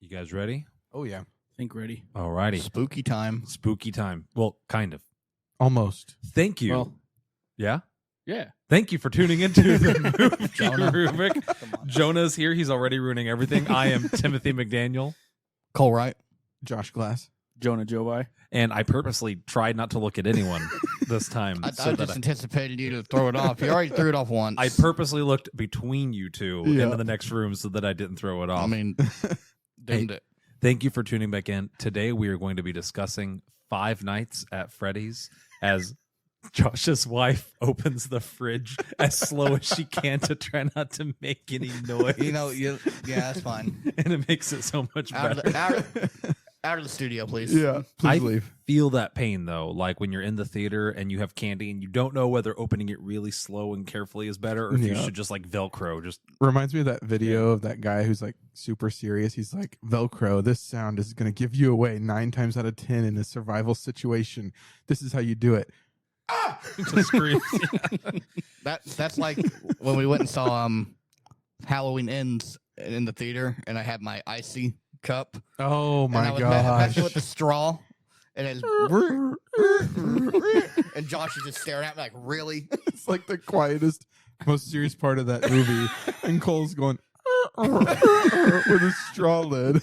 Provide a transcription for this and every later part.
You guys ready? Oh, yeah. Think ready. Alrighty. Spooky time. Spooky time. Well, kind of. Almost. Thank you. Well, yeah? yeah. Thank you for tuning into the movie Jonah. rubric. Jonah's here. He's already ruining everything. I am Timothy McDaniel. Cole Wright. Josh Glass. Jonah Jovi. And I purposely tried not to look at anyone this time. I so just anticipated you to throw it off. You already threw it off once. I purposely looked between you two Yeah. into the next room so that I didn't throw it off. I mean, dimmed it. Thank you for tuning back in. Today we are going to be discussing Five Nights at Freddy's as Josh's wife opens the fridge as slow as she can to try not to make any noise. Yeah, that's fine. And it makes it so much better. Out of the studio, please. Yeah, please leave. Feel that pain though, like when you're in the theater and you have candy and you don't know whether opening it really slow and carefully is better or if you should just like Velcro. Just Reminds me of that video of that guy who's like super serious. He's like, Velcro, this sound is going to give you away 9 times out of 10 in a survival situation. This is how you do it. just scream. That's like when we went and saw Halloween Ends in the theater, and I had my icy cup. Oh my and I was gosh. messing with the straw, and it's and Josh is just staring at me like, really? It's like the quietest, most serious part of that movie. And Cole's going with a straw lid.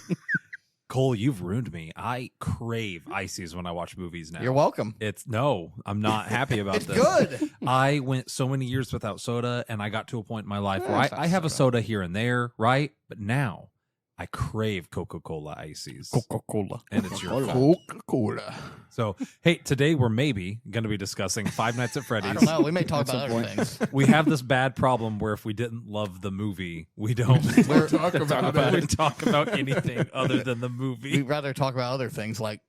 Cole, you've ruined me. I crave ices when I watch movies now. You're welcome. I'm not happy about It's this. good. I went so many years without soda, and I got to a point in my life where it's not I have a soda. soda here and there, right? But now I crave Coca-Cola ices. Coca-Cola. And it's your fault. Coca-Cola. So, hey, today we're maybe going to be discussing Five Nights at Freddy's. I don't know. We may talk That's about the other point. things. We have this bad problem where if we didn't love the movie, we don't We're talk about we it. talk about anything other than the We'd movie. rather talk about other things like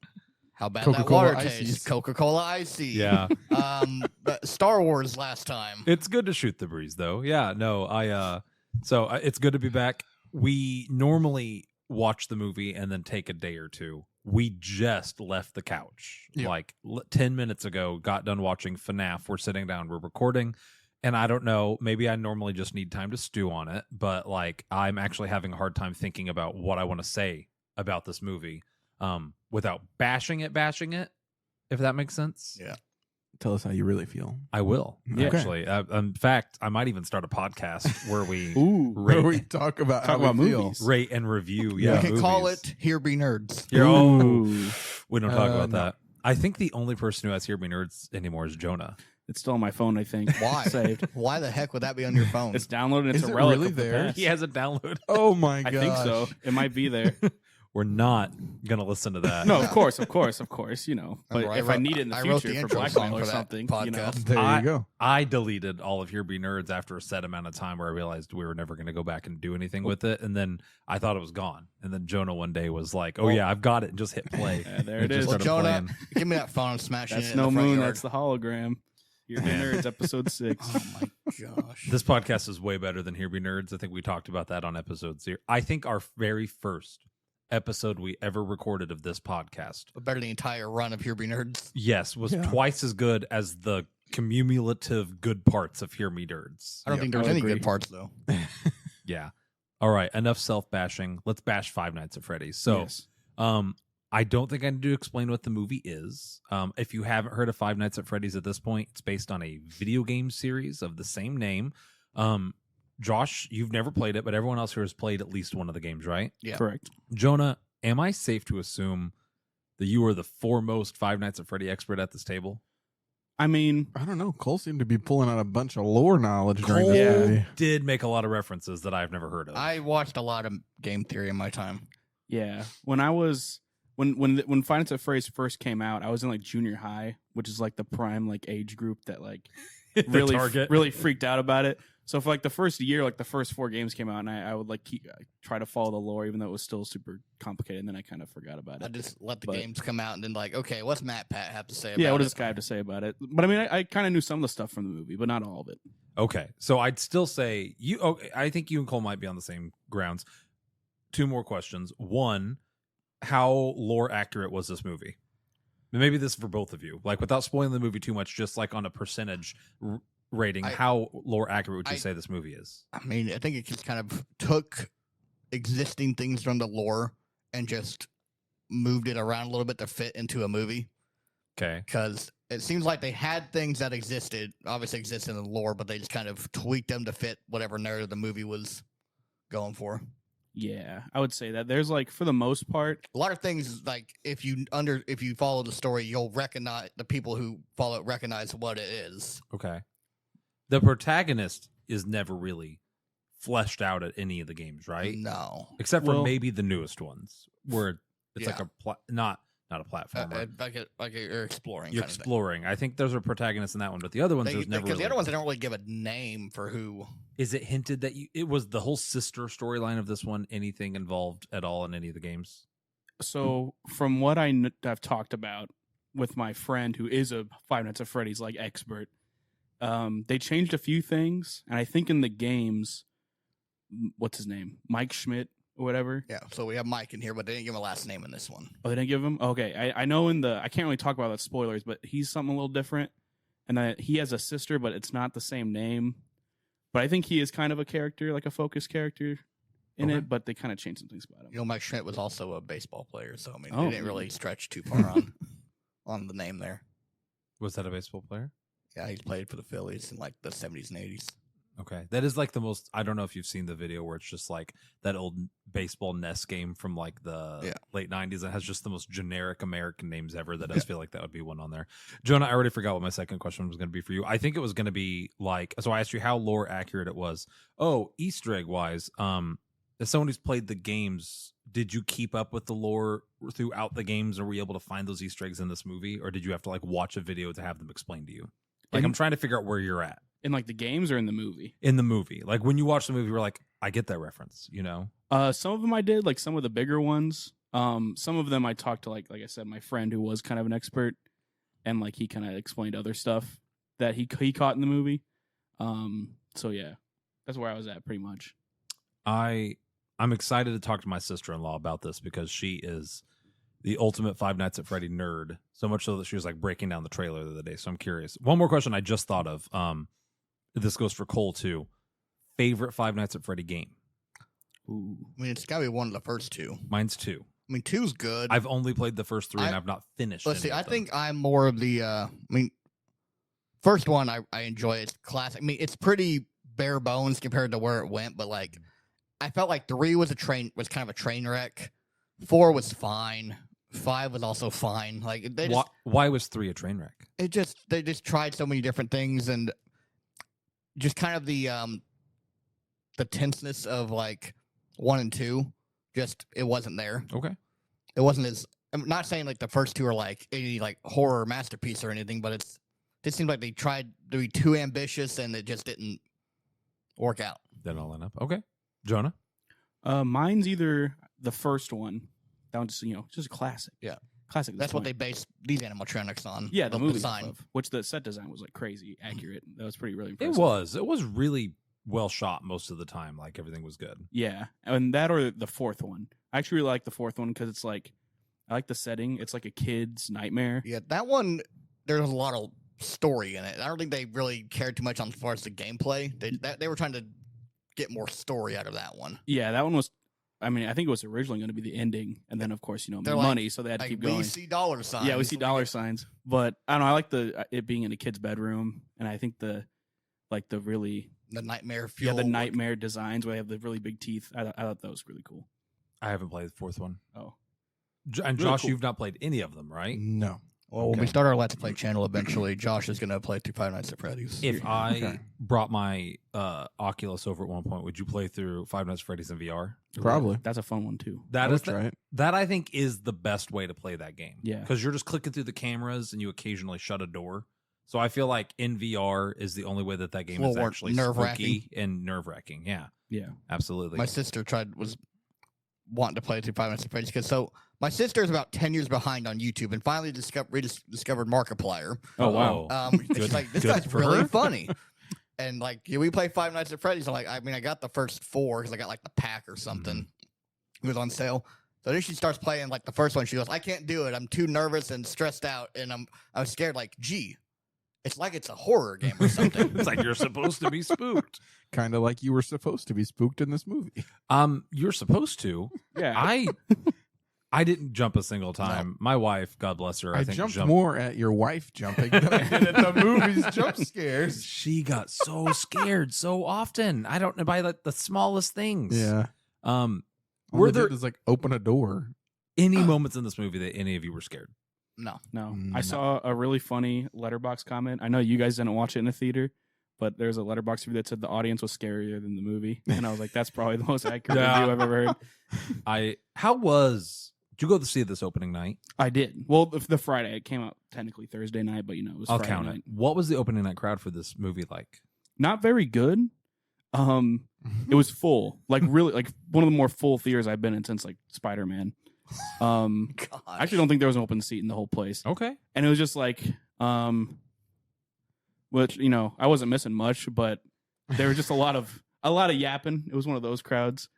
how bad Coca-Cola that water Ices. tastes. Coca-Cola Icy. Yeah. But Star Wars last time. It's good to shoot the breeze, though. Yeah, no, it's good to be back. We normally watch the movie and then take a day or two. We just left the couch like 10 minutes ago, got done watching FNAF. We're sitting down, we're recording, and I don't know, maybe I normally just need time to stew on it, but like I'm actually having a hard time thinking about what I want to say about this movie without bashing it, if that makes sense. Yeah. Tell us how you really feel. I will, Okay. actually. In fact, I might even start a podcast where we Ooh. Where we talk about how about we feel. movies. rate and review. We Yeah, can call movies. it Here Be Nerds. Here, oh, Ooh. we don't talk about No. that. I think the only person who has Here Be Nerds anymore is Jonah. It's still on my phone, I think. Why? Saved. Why the heck would that be on your phone? It's downloaded. It's Is a it relic really of the there? past. He has it downloaded. Oh my I gosh. think so. It might be there. We're not going to listen to that. No, of course. You know. But Remember, if I need it in the I wrote future the for intro blackmail song or for that something, you know. podcast. There you go. I deleted all of Here Be Nerds after a set amount of time where I realized we were never going to go back and do anything with it. And then I thought it was gone. And then Jonah one day was like, oh, yeah, I've got it. And just hit play. Yeah, there And it just is. Well, started Jonah, playing. give me that phone and smash it That's in no the front moon. yard. That's the hologram. Your Nerds, episode 6. Oh my gosh. This podcast is way better than Here Be Nerds. I think we talked about that on episode 0. I think our very first episode we ever recorded of this podcast, Better than the entire run of Here Be Nerds. yes, was Yeah. twice as good as the cumulative good parts of Hear Me Nerds. I don't Yep, think there was I would any agree. good parts though. Yeah. All right. Enough self-bashing. Let's bash Five Nights at Freddy's. So, Yes. I don't think I need to explain what the movie is. If you haven't heard of Five Nights at Freddy's at this point, it's based on a video game series of the same name. Josh, you've never played it, but everyone else here has played at least one of the games, right? Yeah. Correct. Jonah, am I safe to assume that you are the foremost Five Nights at Freddy expert at this table? I mean, I don't know. Cole seemed to be pulling out a bunch of lore knowledge during Cole this movie. did make a lot of references that I've never heard of. I watched a lot of game theory in my time. yeah. When I was when Five Nights at Freddy's first came out, I was in like junior high, which is like the prime like age group that like The really target. really freaked out about it. So for like the first year, like the first 4 games came out, and I would like try to follow the lore, even though it was still super complicated. And then I kind of forgot about I it. just let the But- games come out and then like, okay, what's Matt Pat have to say about Yeah, what it? does this guy have to say about it? But I mean, I kind of knew some of the stuff from the movie, but not all of it. Okay, so I'd still say you. Okay, I think you and Cole might be on the same grounds. 2 more questions. One, how lore accurate was this movie? Maybe this is for both of you. Like, without spoiling the movie too much, just like on a percentage rating, how lore accurate would you say this movie is? I mean, I think it just kind of took existing things from the lore and just moved it around a little bit to fit into a movie. Okay. Because it seems like they had things that obviously existed in the lore, but they just kind of tweaked them to fit whatever narrative the movie was going for. Yeah, I would say that there's like, for the most part, A lot of things, like if you follow the story, you'll recognize the people who follow it recognize what it is. Okay. The protagonist is never really fleshed out at any of the games, right? No, Except for Well- maybe the newest ones, where it's like Yeah. not a platformer. like you're exploring. You're kind of thing. exploring. I think there's a protagonist in that one, but the other ones there's never. Because Really... the other ones they don't really give a name for who. Is it hinted that it was the whole sister storyline of this one? Anything involved at all in any of the games? so from what I've talked about with my friend who is a Five Nights at Freddy's like expert, they changed a few things, and I think in the games, what's his name, Mike Schmidt or whatever. Yeah, so we have Mike in here, but they didn't give him a last name in this one. Oh, they didn't give him. Okay, I know I can't really talk about that spoilers, but he's something a little different, and that he has a sister, but it's not the same name. But I think he is kind of a character, like a focus character in Okay. it. But they kind of changed some things about him. You know, Mike Schmidt was also a baseball player, so I mean, Oh. they didn't really stretch too far on the name there. Was that a baseball player? Yeah, he's played for the Phillies in like the 70s and 80s. Okay, that is like the most. I don't know if you've seen the video where it's just like that old baseball NES game from like the late '90s that has just the most generic American names ever. That I feel like that would be one on there. Jonah, I already forgot what my second question was going to be for you. I think it was going to be like, so I asked you how lore accurate it was. Oh, Easter egg wise, as someone who's played the games, did you keep up with the lore throughout the games, or were you able to find those Easter eggs in this movie, or did you have to like watch a video to have them explained to you? Like, I'm trying to figure out where you're at. In like the games or in the movie? In the movie. Like when you watch the movie, you're like, I get that reference, you know? Some of them I did, like some of the bigger ones. Some of them I talked to, like I said, my friend who was kind of an expert, and like he kind of explained other stuff that he caught in the movie. So yeah, that's where I was at pretty much. I'm excited to talk to my sister-in-law about this because she is the ultimate Five Nights at Freddy nerd. So much so that she was like breaking down the trailer the other day. So I'm curious. One more question I just thought of. This goes for Cole too. Favorite Five Nights at Freddy game? Ooh. I mean, it's got to be one of the first two. Mine's 2. I mean, 2's good. I've only played the first 3 and I've not finished. Let's see. any I of them. think I'm more of the. First one I enjoy. It's classic. I mean, it's pretty bare bones compared to where it went, but like, I felt like 3 was kind of a train wreck. 4 was fine. 5 was also fine. Like they just, why was 3 a train wreck? they just tried so many different things, and just kind of the tenseness of like 1 and 2. Just it wasn't there. Okay. It wasn't as. I'm not saying like the first 2 are like any like horror masterpiece or anything, but it seemed like they tried to be too ambitious and it just didn't work out. Then I'll line up. Okay. Jonah? Mine's either the first one. That one's just a classic. Yeah. Classic. at this That's what point. they based these animatronics on. Yeah, the movie design. which the set design was like crazy accurate. That was really impressive. It was really well shot most of the time. Like everything was good. Yeah, and that or the fourth one. I actually really like the fourth one because it's like, I like the setting. It's like a kid's nightmare. Yeah, that one. There's a lot of story in it. I don't think they really cared too much on as far as the gameplay. They were trying to get more story out of that one. Yeah, that one was. I mean, I think it was originally going to be the ending, and then of course They're made like- money, so they had to Like, keep we going. see dollar signs. Yeah, we see dollar signs, but I don't know. I like it being in a kid's bedroom, and I think the really The nightmare fuel. the nightmare designs where they have the really big teeth. I thought that was really cool. I haven't played the fourth one. Oh, And Really Josh, cool. you've not played any of them, right? No. Well, when we start our Let's Play channel eventually, Josh is going to play through Five Nights at Freddy's. If I Okay. brought my Oculus over at one point, would you play through Five Nights at Freddy's in VR? Probably. that's a fun one too. That I is would try it. that I think is the best way to play that game. Yeah. Because you're just clicking through the cameras and you occasionally shut a door. So I feel like in VR is the only way that game Well, is more actually nerve-wracking. spooky and nerve-wracking. Yeah, Yeah, absolutely. My sister was wanting to play through Five Nights at Freddy's because my sister is about 10 years behind on YouTube and finally rediscovered Markiplier. Oh, wow. She's like, this good guy's for really her. funny. And like, yeah, we play Five Nights at Freddy's. I'm like, I mean, I got the first 4 because I got like the pack or something. It was on sale. So then she starts playing like the first one. She goes, I can't do it. I'm too nervous and stressed out, and I'm scared. Like, gee, it's like it's a horror game or something. It's like you're supposed to be spooked. Kind of like you were supposed to be spooked in this movie. You're supposed to. yeah. I I didn't jump a single time. My wife, God bless her, I think jumped more at your wife jumping than I did at the movies jump scares. She got so scared so often. I don't know, by like the smallest things. Yeah. Were there was like open a door? any moments in this movie that any of you were scared? No. I saw a really funny Letterboxd comment. I know you guys didn't watch it in the theater, but there's a Letterboxd review that said the audience was scarier than the movie, and I was like, that's probably the most accurate Yeah. review I've ever heard. Did you go to see this opening night? I did. Well, the Friday, it came out technically Thursday night, but it was I'll Friday count night. it. What was the opening night crowd for this movie like? Not very good. It was full, like really, like one of the more full theaters I've been in since like Spider-Man. I actually don't think there was an open seat in the whole place. Okay. And it was just like, which I wasn't missing much, but there was just a lot of yapping. It was one of those crowds.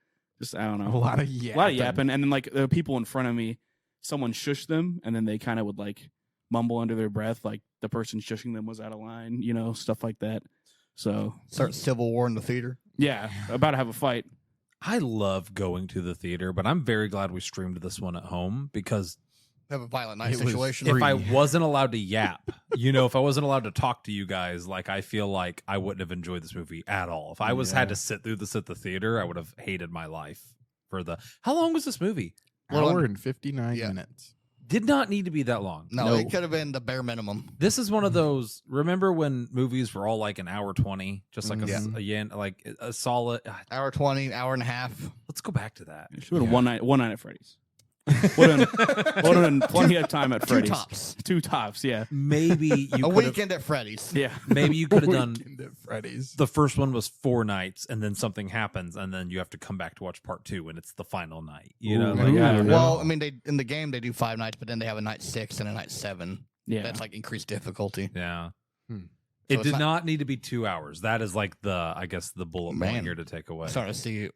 Just I don't know, A lot of yapping, and then like the people in front of me, someone shushed them, and then they kind of would like mumble under their breath, like the person shushing them was out of line, stuff like that. So Start civil war in the theater. yeah, about to have a fight. I love going to the theater, but I'm very glad we streamed this one at home because Have a violent night It was situation. if I Free. wasn't allowed to yap, if I wasn't allowed to talk to you guys, like I feel like I wouldn't have enjoyed this movie at all. If I had to sit through this at the theater, I would have hated my life how long was this movie? Hour and 59 Yeah. minutes. Did not need to be that long. No, it could have been the bare minimum. This is one of those. Remember when movies were all like an hour 20, just like Yeah. a solid. Hour 20, hour and a half. Let's go back to that. It should have been one night at Freddy's. Would have been plenty of time at Freddy's. 2 tops. 2 tops, yeah. Maybe you A could have. weekend at Freddy's. Yeah. Maybe you could have done. Weekend at Freddy's. The first one was 4 nights, and then something happens, and then you have to come back to watch part 2, and it's the final night. Ooh, Like, ooh. I don't know. Well, I mean, in the game they do 5 nights, but then they have a night 6 and a night 7. Yeah. That's like increased difficulty. Yeah. Hmm. It So it's did not- not need to be 2 hours. That is like I guess the bullet point Man. here to take away. I'm starting to see.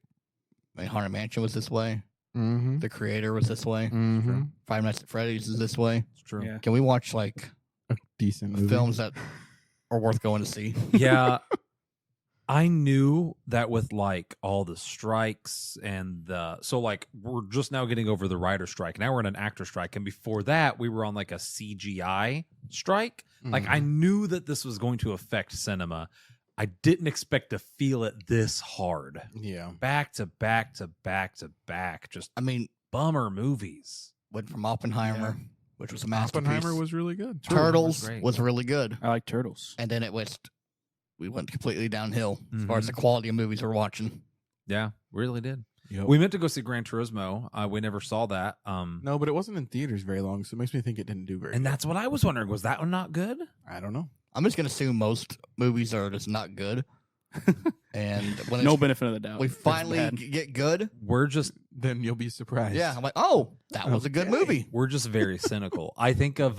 Haunted Mansion was this way. Mm-hmm. The Creator was this way. Mm-hmm. Five Nights at Freddy's is this way. It's true. Yeah. Can we watch like A decent movie. films that are worth going to see? Yeah. I knew that with like all the strikes and we're just now getting over the writer strike. Now we're in an actor strike. And before that, we were on like a CGI strike. Like I knew that this was going to affect cinema. I didn't expect to feel it this hard. Yeah. Back to back to back to back. Just I mean, bummer movies. went from Oppenheimer, which was a masterpiece. Oppenheimer was really good. Turtles great. was really good, I like turtles. and then we went completely downhill as far as the quality of movies we're watching. Yeah, really did. Yep. We meant to go see Gran Turismo. We never saw that. No, but it wasn't in theaters very long, so it makes me think it didn't do very And good. that's what I was wondering. Was that one not good? I don't know. I'm just gonna assume most movies are just not good, and when No it's- benefit of the doubt. we It's finally bad. get good, We're just Then you'll be surprised. yeah, I'm like, oh, that was a good Okay. movie. We're just very cynical. I think of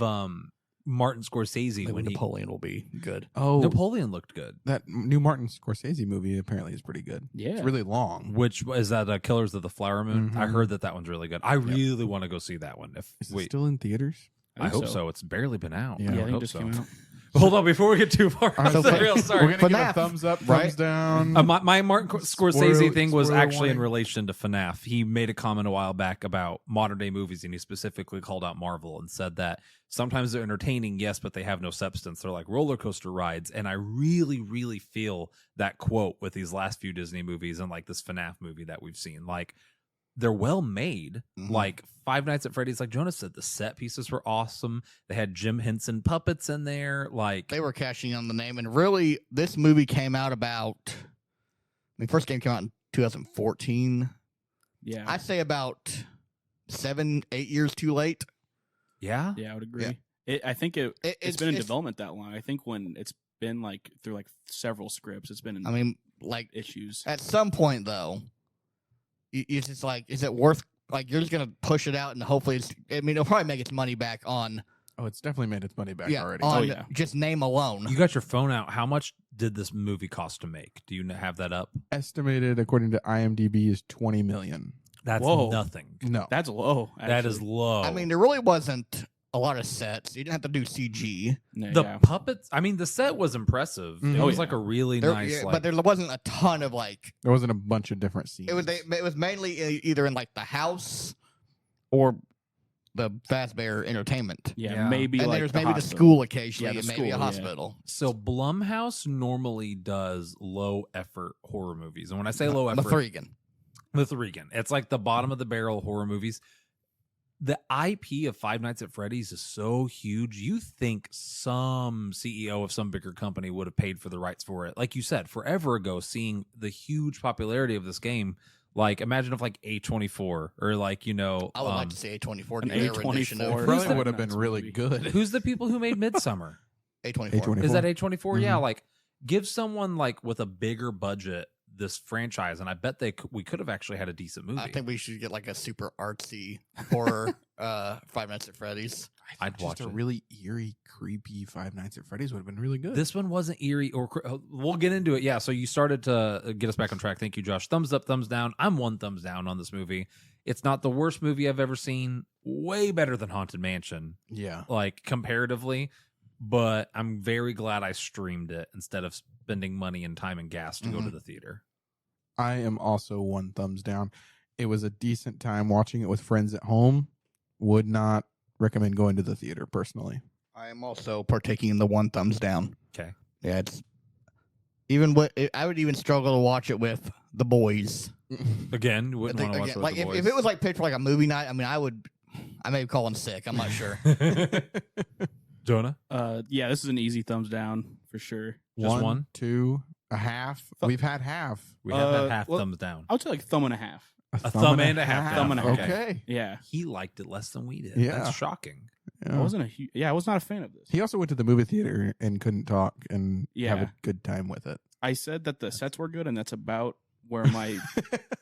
Martin Scorsese Maybe when Napoleon will be good. Oh, Napoleon looked good. that new Martin Scorsese movie apparently is pretty good. Yeah. It's really long. Which is that Killers of the Flower Moon? I Mhm. heard that one's really good. I really want to go see that one. If Is it wait, still in theaters? I hope so. It's barely been out. Yeah. Yeah, I I think it hope just so. came out. Hold on, before we get too far off So the fa- rails, We're sorry. gonna give FNAF, a thumbs up, right? thumbs down. My Martin Scorsese Spoiler- thing was spoiler actually in warning. relation to FNAF. He made a comment a while back about modern day movies, and he specifically called out Marvel and said that sometimes they're entertaining, yes, but they have no substance. They're like roller coaster rides. And I really, really feel that quote with these last few Disney movies and like this FNAF movie that we've seen. Like, they're well made. Mhm. Like Five Nights at Freddy's, like Jonas said, the set pieces were awesome. They had Jim Henson puppets in there. Like, They were cashing on the name, and really, this movie came out first game came out in 2014. Yeah. I'd say about 7-8 years too late. yeah. Yeah, I would agree. Yeah. I think it's It's been in development that long. I think when it's been like through like several scripts, it's been in I mean, like issues. at some point though, it's just like, is it worth? Like, you're just gonna push it out, and hopefully, it'll probably make its money back on. Oh, it's definitely made its money back Yeah, already. on yeah. just name alone. You got your phone out. How much did this movie cost to make? Do you have that up? Estimated according to IMDb is 20 million. That's Whoa. nothing. No. That's low. That is actually. low. I mean, there really wasn't a lot of sets. You didn't have to do CG. No, the yeah. puppets. I mean, the set was impressive. It Oh, was yeah. like a really There- nice. yeah, like, but there wasn't a ton of like. There wasn't a bunch of different scenes. It was mainly either in like the house or the Fazbear Entertainment. Yeah, maybe And like there's maybe the hospital. school occasionally, Yeah, and the maybe a school, yeah. hospital. So Blumhouse normally does low effort horror movies, and when I say low effort, Mithrigan. It's like the bottom of the barrel horror movies. The IP of Five Nights at Freddy's is so huge. You think some CEO of some bigger company would have paid for the rights for it. Like you said, forever ago, seeing the huge popularity of this game, like imagine if like A24 or like, I would like to see A24 an do their A24 rendition of It Who's probably the- would have been really movie? good. who's the people who made Midsummer? A24. Is that A24? Yeah, Mhm. like give someone like with a bigger budget this franchise, and I bet we could have actually had a decent movie. I think we should get like a super artsy horror Five Nights at Freddy's. I'd watch a it. really eerie, creepy Five Nights at Freddy's would have been really good. This one wasn't eerie or we'll get into it. Yeah, so you started to get us back on track. Thank you, Josh. Thumbs up, thumbs down. I'm 1 thumbs down on this movie. It's not the worst movie I've ever seen. Way better than Haunted Mansion, yeah. like comparatively. But I'm very glad I streamed it instead of spending money and time and gas to go to the theater. I am also 1 thumbs down. It was a decent time watching it with friends at home. Would not recommend going to the theater personally. I am also partaking in the 1 thumbs down. Okay. Yeah, I would even struggle to watch it with the boys. Again, you wouldn't want to watch it with like the boys. if it was like picked for like a movie night, I mean, I may call in sick. I'm not sure. Jonah, Yeah, this is an easy thumbs down for sure. just one. 2, a half. We've had half. We have had half well- thumbs down. I would say like thumb and a half. A thumb and a half. Thumb and a half. Okay. Yeah, He liked it less than we did. Yeah. That's shocking. Yeah. I was not a fan of this. He also went to the movie theater and couldn't talk and have Yeah. a good time with it. I said that the sets were good, and that's about where my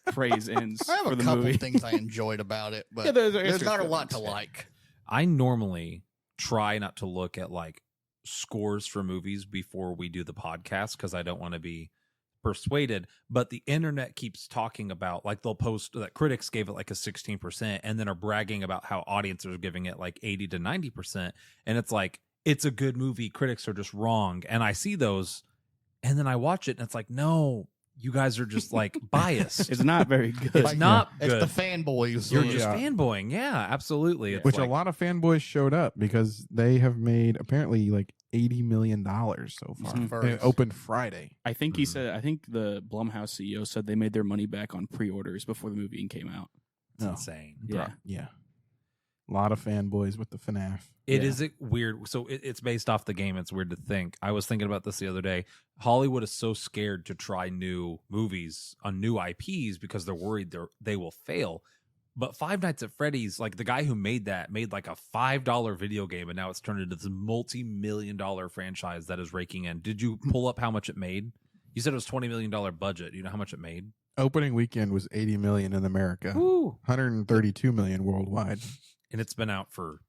praise ends I have for a the couple movie. things I enjoyed about it, but Yeah, there's not a good lot to things, yeah. like. I normally try not to look at like scores for movies before we do the podcast because I don't want to be persuaded, but the internet keeps talking about like they'll post that critics gave it like a 16% and then are bragging about how audiences are giving it like 80 to 90%, and it's like it's a good movie, critics are just wrong. And I see those and then I watch it and it's like, no, you guys are just like biased. It's not very good. It's Like, not It's good. the fanboys. You're Yeah. just fanboying. Yeah, absolutely. It's Which like, a lot of fanboys showed up because they have made apparently like $80 million so far. Mhm. And it opened Friday. I think he said. I think the Blumhouse CEO said they made their money back on pre-orders before the movie came out. it's No. insane. Yeah, Yeah. A lot of fanboys with the FNAF. It Yeah. is weird. So it's based off the game. It's weird to think. I was thinking about this the other day. Hollywood is so scared to try new movies on new IPs because they're worried they will fail. But Five Nights at Freddy's, like the guy who made that, made like a $5 video game, and now it's turned into this multi-million-dollar franchise that is raking in. Did you pull up how much it made? You said it was $20 million budget. Do you know how much it made? Opening weekend was 80 million in America, Woo! 132 million worldwide. And it's been out for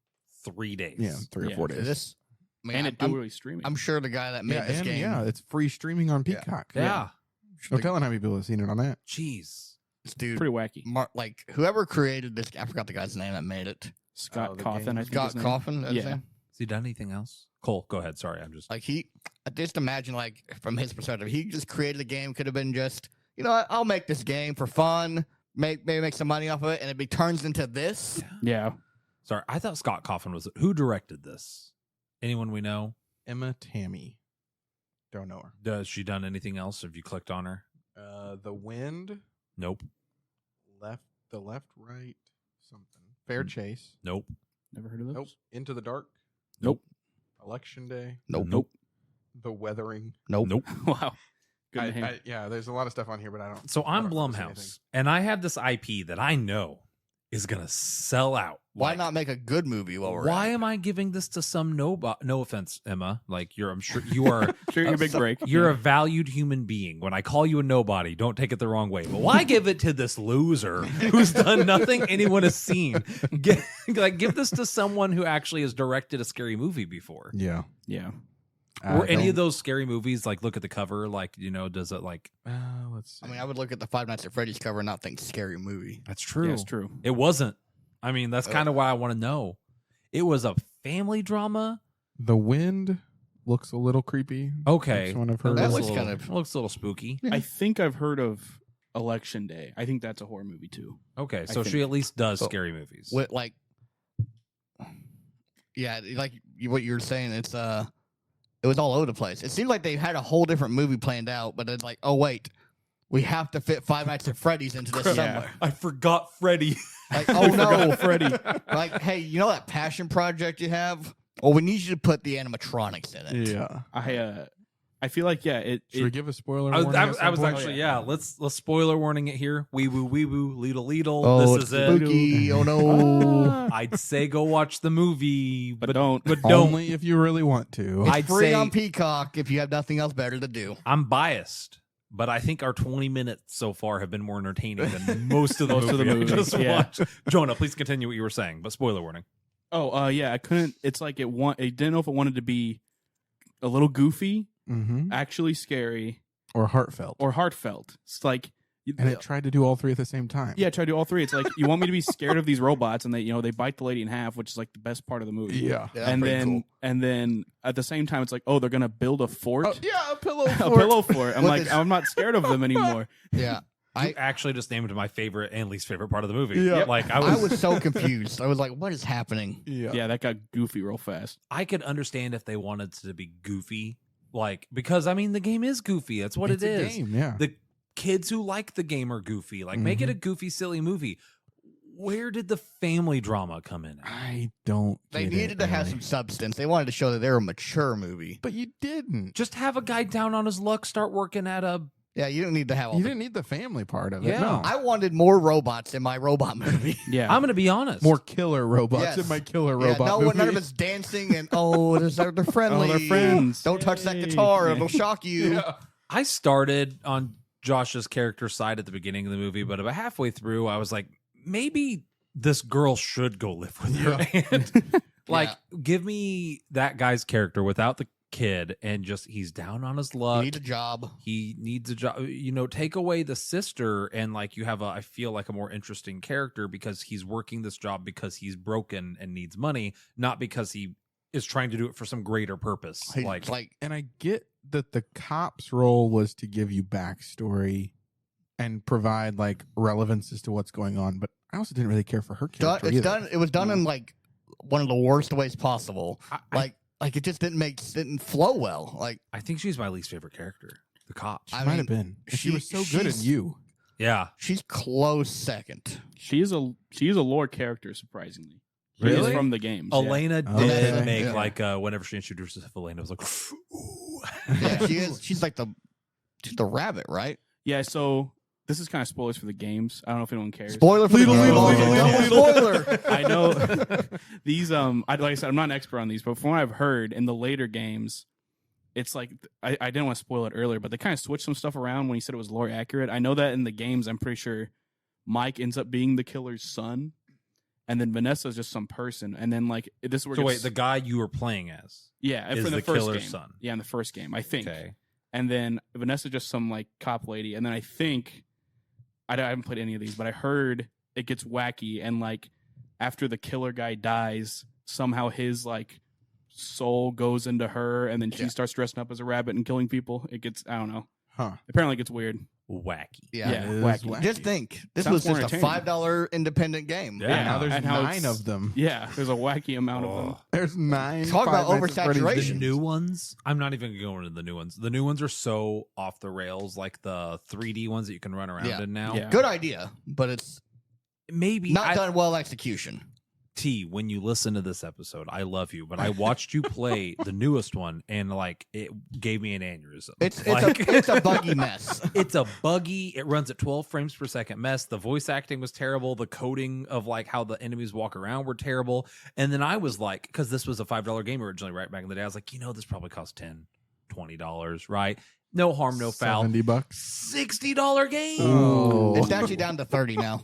3 days. Yeah, 3 Yeah. or 4 days. This, I mean, and it I'm, dually streaming. I'm sure the guy that made this game, it's free streaming on Yeah. Peacock. Yeah. No telling how many people have seen it on that. Jeez. this dude, pretty wacky. like whoever created this, I forgot the guy's name that made it. Scott the Cawthon, game. I think. Scott his name. Coffin. that's his Yeah. name? Has he done anything else? Cole, go ahead. Sorry, I'm just. Like I just imagine like from his perspective, he just created a game. Could have been just, you know what, I'll make this game for fun, maybe make some money off of it, and it turns into this. Yeah, Sorry, I thought Scott Coffin was who directed this. Anyone we know? Emma Tammy. Don't know her. Does she done anything else? Have you clicked on her? The Wind, Nope. the left, right, something. Fair Chase. Nope. never heard of those. Nope. Into the Dark. Nope. Election Day. Nope. Nope. The Weathering. Nope. Nope. Wow, good name. Yeah, there's a lot of stuff on here, but I don't. So I'm I don't wanna say anything. Blumhouse, and I have this IP that I know is gonna sell out. Why Like, not make a good movie while we're Why at it? am I giving this to some no offense, Emma? Like I'm sure you are. Sure, your big break. You're a valued human being. When I call you a nobody, don't take it the wrong way. But why give it to this loser who's done nothing anyone has seen? Give this to someone who actually has directed a scary movie before. Yeah. Yeah, Or any of those scary movies, like look at the cover, like, does it like Let's see. I mean, I would look at the Five Nights at Freddy's cover and not think scary movie. that's true. yeah, it's true. It wasn't. I mean, that's kind of why I want to know. It was a family drama. The Wind looks a little creepy. Okay. That's one of her. That looks looks a little, kind of- looks a little spooky. I think I've heard of Election Day. I think that's a horror movie too. Okay, I so she think- at least does So- scary movies. With like Yeah, like what you were saying, it was all over the place. It seemed like they had a whole different movie planned out, but it's like, oh wait, we have to fit Five Nights at Freddy's into this somewhere. I forgot Freddy. Like, oh no, Freddy. like, hey, you know that passion project you have? Well, we need you to put the animatronics in it. Yeah. I feel like Should we give a spoiler I warning? was, at some point? actually, let's spoiler warning it here. Wee woo, leedle, leedle. Oh, This it's is it. spooky. Oh no. I'd say go watch the movie, But don't. But don't. Only if you really want to. It's I'd free say- on Peacock if you have nothing else better to do. I'm biased, but I think our 20 minutes so far have been more entertaining than most of the Most of the movie I movie, just yeah. watched. Jonah, please continue what you were saying, but spoiler warning. Oh, yeah. I couldn't. It's like it didn't know if it wanted to be a little goofy, Mm-hmm. actually scary, Or heartfelt. or heartfelt. It's like, And it tried to do all three at the same time. yeah, try to do all three. It's like you want me to be scared of these robots, and they bite the lady in half, which is like the best part of the movie. Yeah. Yeah, and pretty then cool. and then at the same time, it's like, oh, they're gonna build a fort, Oh, yeah, a pillow a fort. pillow fort. I'm With like, this- I'm not scared of them anymore. Yeah. You I actually just named my favorite and least favorite part of the movie. Yeah. Like I was so confused. I was like, what is happening? Yeah. Yeah, that got goofy real fast. I could understand if they wanted to be goofy, like because I mean the game is goofy. That's what It's it a is. game, yeah. The kids who like the game are goofy. Like make it Mm-hmm. a goofy, silly movie. Where did the family drama come in? I don't. They get needed it, to have really. some substance. They wanted to show that they're a mature movie. But you didn't. Just have a guy down on his luck start working at a. Yeah, you don't need to have all You the- didn't need the family part of it. Yeah. No. I wanted more robots in my robot movie. Yeah, I'm gonna be honest. More killer robots Yes. in my killer Yeah, robot no movie. one, none of it's dancing and they're friendly. they're friends. Don't touch that Yay. guitar; Yeah. it'll shock you. Yeah. I started on Josh's character side at the beginning of the movie, but about halfway through, I was like, maybe this girl should go live with her. And like, give me that guy's character without the kid, and just he's down on his You luck. need a job. He needs a job. You know, take away the sister, and like you have I feel like a more interesting character because he's working this job because he's broken and needs money, not because he is trying to do it for some greater purpose. He's Like And I get that the cop's role was to give you backstory and provide like relevance as to what's going on, but I also didn't really care for her character. It's either. done. It was done in like one of the worst ways possible. I- Like it just didn't flow well. Like I think she's my least favorite character, the cop. She I might mean, have been. And she was so good in she's- you. Yeah. she's close second. she is a lore character, surprisingly. She is Really? from the games. yeah. Elena did Okay. make Yeah. like whenever she introduced herself, Elena was like, ooh. Yeah, she is. She's like she's the rabbit, right? Yeah, so this is kind of spoilers for the games. I don't know if anyone cares. Spoiler for Leedle, the game. leedle, Double leedle, spoiler. I know these. Like I said, I'm not an expert on these, but from what I've heard in the later games, it's like I didn't want to spoil it earlier, but they kind of switched some stuff around when he said it was lore accurate. I know that in the games, I'm pretty sure Mike ends up being the killer's son, and then Vanessa's just some person, and then like this is where it So wait, gets- the guy you were playing as. yeah, is for the the first killer's game. son. Yeah, in the first game, I think. Okay. And then Vanessa's just some like cop lady, and then I think I haven't played any of these, but I heard it gets wacky, and like after the killer guy dies, somehow his like soul goes into her, and then she Yeah. starts dressing up as a rabbit and killing people. It gets I don't know. Huh. Apparently, it gets weird. Wacky. Yeah. Yeah. It is wacky. Just think, this Sounds was more just a entertaining. $5 independent game. Yeah. And now there's And how 9 it's- of them. Yeah, there's a wacky amount of them. Oh. There's 9. Talk about Five Nights at Freddy's oversaturation. The games. new ones, I'm not even going into the new ones. The new ones are so off the rails, like the 3D ones that you can run around Yeah. in now. Yeah. Good idea, but it's Maybe not done well execution. T, when you listen to this episode, I love you, but I watched you play the newest one, and like it gave me an aneurysm. It's like, it's a buggy mess. it's a buggy. It runs at 12 frames per second mess. The voice acting was terrible. The coding of like how the enemies walk around were terrible. And then I was like, because this was a $5 game originally, right back in the day, I was like, this probably cost $10, $20, right? No harm, no foul. $70. $60 game. Oh. It's actually down to 30 now.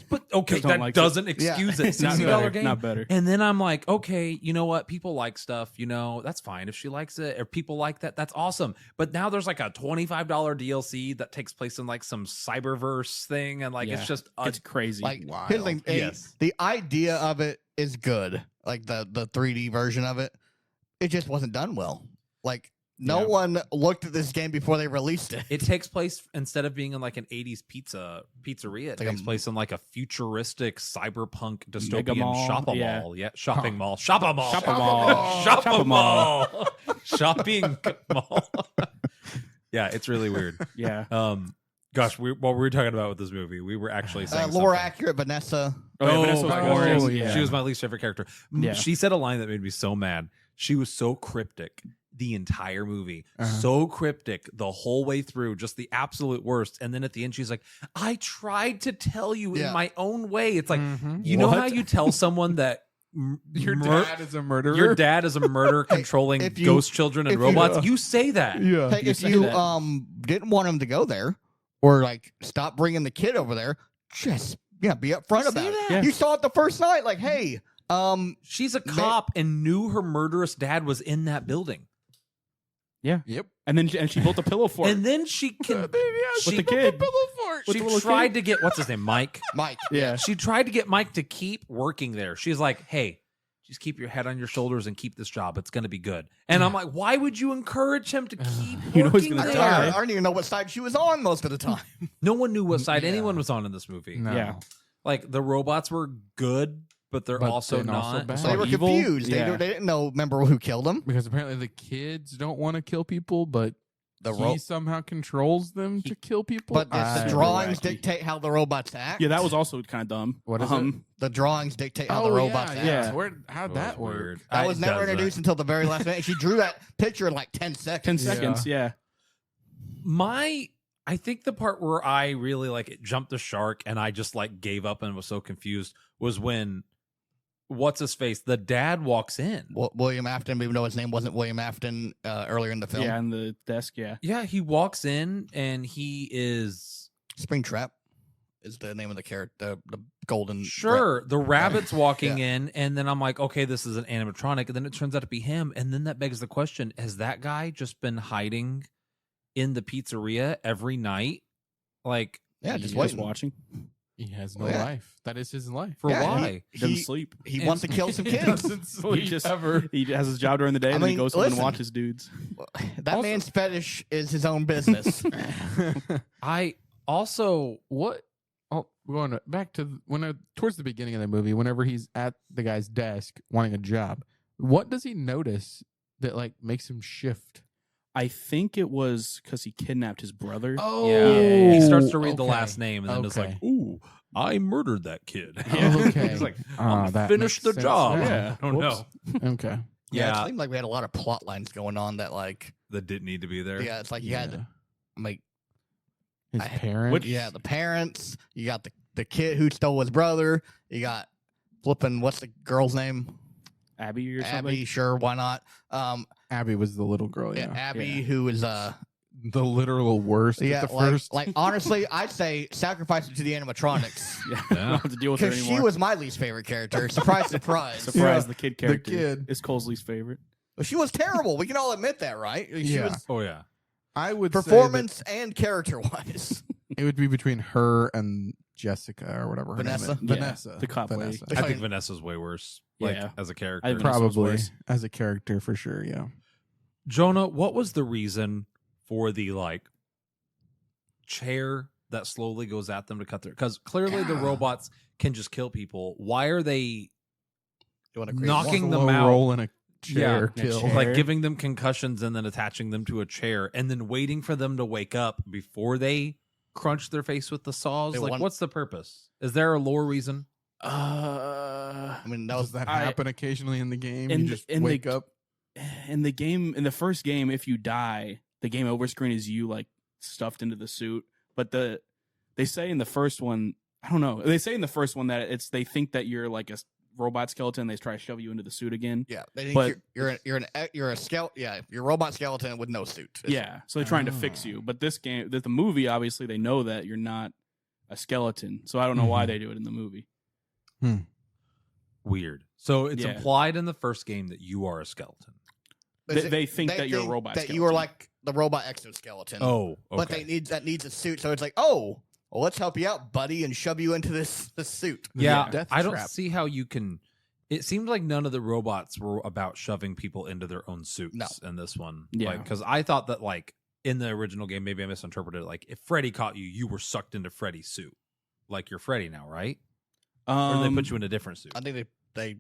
But okay, Just don't that like doesn't Yeah. excuse it. Not $60 better. game. Not better. And then I'm like, okay, you know what? People like stuff, that's fine. If she likes it or people like that, that's awesome. But now there's like a $25 DLC that takes place in like some cyberverse thing. And like, Yeah. it's just, It's crazy. Like Wild. here's the thing, Yes. the idea of it is good. Like the 3D version of it. It just wasn't done well. Like no one looked at this game before they released it. It takes place instead of being in like an 80s pizzeria. It takes place in like a futuristic cyberpunk dystopian mall, shopping yeah. mall. Yeah, shopping mall. Shopping mall. Shopping mall. Shopping mall. Shopping mall. Yeah, it's really weird. Yeah. Gosh, what were we talking about with this movie? We were actually saying Lore something. accurate, Vanessa. Vanessa was gorgeous. yeah. She was my least favorite character. Yeah. She said a line that made me so mad. She was so cryptic the entire movie. Uh-huh. So cryptic the whole way through, just the absolute worst. And then at the end, she's like, I tried to tell you in my own way. It's like, you know how you tell someone that Your dad is a murderer? your dad is a murderer controlling if you- ghost children and if you- robots? You say that. Yeah. Hey, if say you that. didn't want him to go there, or like stop bringing the kid over there, just be upfront Say about it. that. Yeah. You saw it the first night, like, hey, She's a cop and knew her murderous dad was in that building. Yeah. Yep. And then she built a pillow for And it. then she can. With the kid. With She the little tried kid. to get what's his name, Mike. Mike. Yeah. She tried to get Mike to keep working there. She's like, "Hey, just keep your head on your shoulders and keep this job. It's going to be good." And I'm like, "Why would you encourage him to keep You know he's working gonna there?" die. I don't even know what side she was on most of the time. No one knew what side Yeah. anyone was on in this movie. No. Yeah. Like the robots were good, but they're But also then not. also bad. They were evil. confused. Yeah. They didn't know. Remember who killed him? Because apparently the kids don't want to kill people, but The he somehow controls them to kill people. But the I- drawings wacky. dictate how the robots act. Yeah, that was also kind of dumb. What is it? The drawings dictate how Oh, the robots act. yeah. How'd It that was work? weird. That It was never does introduced until the very last minute. She drew that picture in like 10 seconds. 10 seconds, yeah. I think the part where I really like it jumped the shark and I just like gave up and was so confused was when what's his face? The dad walks in. William Afton, even though his name wasn't William Afton earlier in the film. Yeah, on the desk, yeah. Yeah, he walks in and he is Springtrap is the name of the character, the golden. sure the rabbit's walking Yeah. in, and then I'm like, okay, this is an animatronic, and then it turns out to be him, and then that begs the question: has that guy just been hiding in the pizzeria every night, like Yeah, just Just waiting. watching. He has no Well, yeah. life. That is his life. for Yeah, why? He doesn't He- sleep. He wants to kill some He kids. doesn't sleep just- ever. He has his job during the day, I and then he mean, goes home and listen. watches dudes. That Also- man's fetish is his own business. I also What? Oh, going back to towards the beginning of the movie, whenever he's at the guy's desk wanting a job, what does he notice that like makes him shift? I think it was because he kidnapped his brother. Oh, yeah, he starts to read the okay. last name and then it's like, Okay. ooh, I murdered that kid. Okay. He's like, Ah, I'm that finish makes the sense job. now. Yeah, I don't Whoops. know. Okay. Yeah, it seemed like we had a lot of plot lines going on that, like, That didn't need to be there. yeah, it's like you had, like, His I- parents. yeah, the parents, you got the kid who stole his brother, you got flipping, what's the girl's name? Abby or something. Abby, sure, why not? Abby was the little girl. Yeah, Yeah. Abby, Yeah. who is, The literal worst. yeah, At the like, first. like, honestly, I'd say sacrifice it to the animatronics. Yeah, I don't have to deal with her Because anymore. she was my least favorite character. Surprise, surprise. Surprise, Yeah, the kid the character kid. is Cole's least favorite. Well, she was terrible. We can all admit that, right? She Yeah. was Oh yeah. I would say that performance and character wise. it would be between her and Jessica or whatever. her name is. Vanessa? Yeah, Vanessa. the cop lady. Vanessa. I think Fine. Vanessa's way worse. Like Yeah. as a character. I think Vanessa was Probably worse. as a character for sure. Yeah. Jonah, what was the reason for the like chair that slowly goes at them to cut their? Because clearly the Yeah. robots can just kill people. Why are they You want to create knocking Slow them out? roll in a chair Yeah, kill. chair. Like giving them concussions and then attaching them to a chair and then waiting for them to wake up before they crunch their face with the saws. They Like, want- what's the purpose? Is there a lore reason? I mean, that Does was that I- happen occasionally in the game? in You the- just in the- wake up. in the first game, if you die, the game over screen is you like stuffed into the suit. But they say in the first one, I don't know. They say in the first one that they think that you're like a robot skeleton. They try to shove you into the suit again. yeah. They think But- you're a skeleton. Yeah, you're a robot skeleton with no suit. Yeah, so they're trying to fix you. But this game, the movie, obviously, they know that you're not a skeleton. So I don't know why Mhm. they do it in the movie. Weird. So it's Yeah. implied in the first game that you are a skeleton. They think that you're a robot That you are skeleton. like the robot exoskeleton. Oh, okay. But that needs a suit. So it's like, oh, well, let's help you out, buddy, and shove you into this suit. yeah, Death I don't trap. see how you can It seemed like none of the robots were about shoving people into their own suits in this one. Yeah. Because I thought that, like, in the original game, maybe I misinterpreted it. Like, if Freddy caught you, you were sucked into Freddy's suit. Like, you're Freddy now, right? Or they put you in a different suit? I think they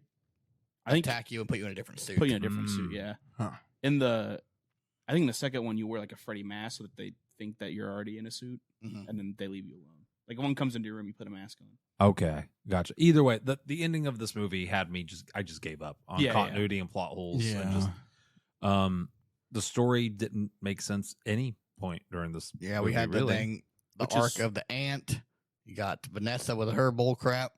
attack you and put you in a different suit. Put you in a different suit, yeah. Huh. I think in the second one, you wear like a Freddy mask so that they think that you're already in a suit, and then they leave you alone. Like, if one comes into your room, you put a mask on. Okay, gotcha. Either way, the ending of this movie had me I just gave up on continuity and plot holes. Yeah. And just, the story didn't make sense any point during this. Yeah, movie, we had really. the arc of the ant. You got Vanessa with her bull crap.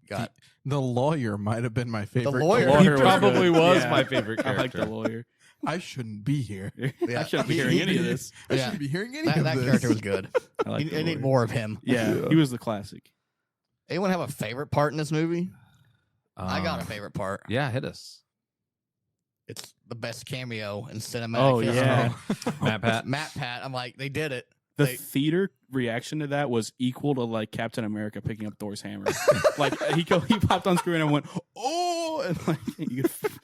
Got The lawyer might have been my favorite. lawyer. He was probably good. was Yeah. my favorite I character. like the lawyer. I shouldn't be here. I shouldn't be hearing any of this. I Yeah. shouldn't be hearing any that of this. character was good. I like the I need lawyer. more of him. Yeah, he was the classic. Anyone have a favorite part in this movie? I got a Um, favorite part. Yeah, hit us. It's the best cameo in cinematic. Oh, history. yeah. Matt Pat. Matt Pat. I'm like, they did it. The They- theater reaction to that was equal to like Captain America picking up Thor's hammer. Like he popped on screen and went, "Oh!" and like,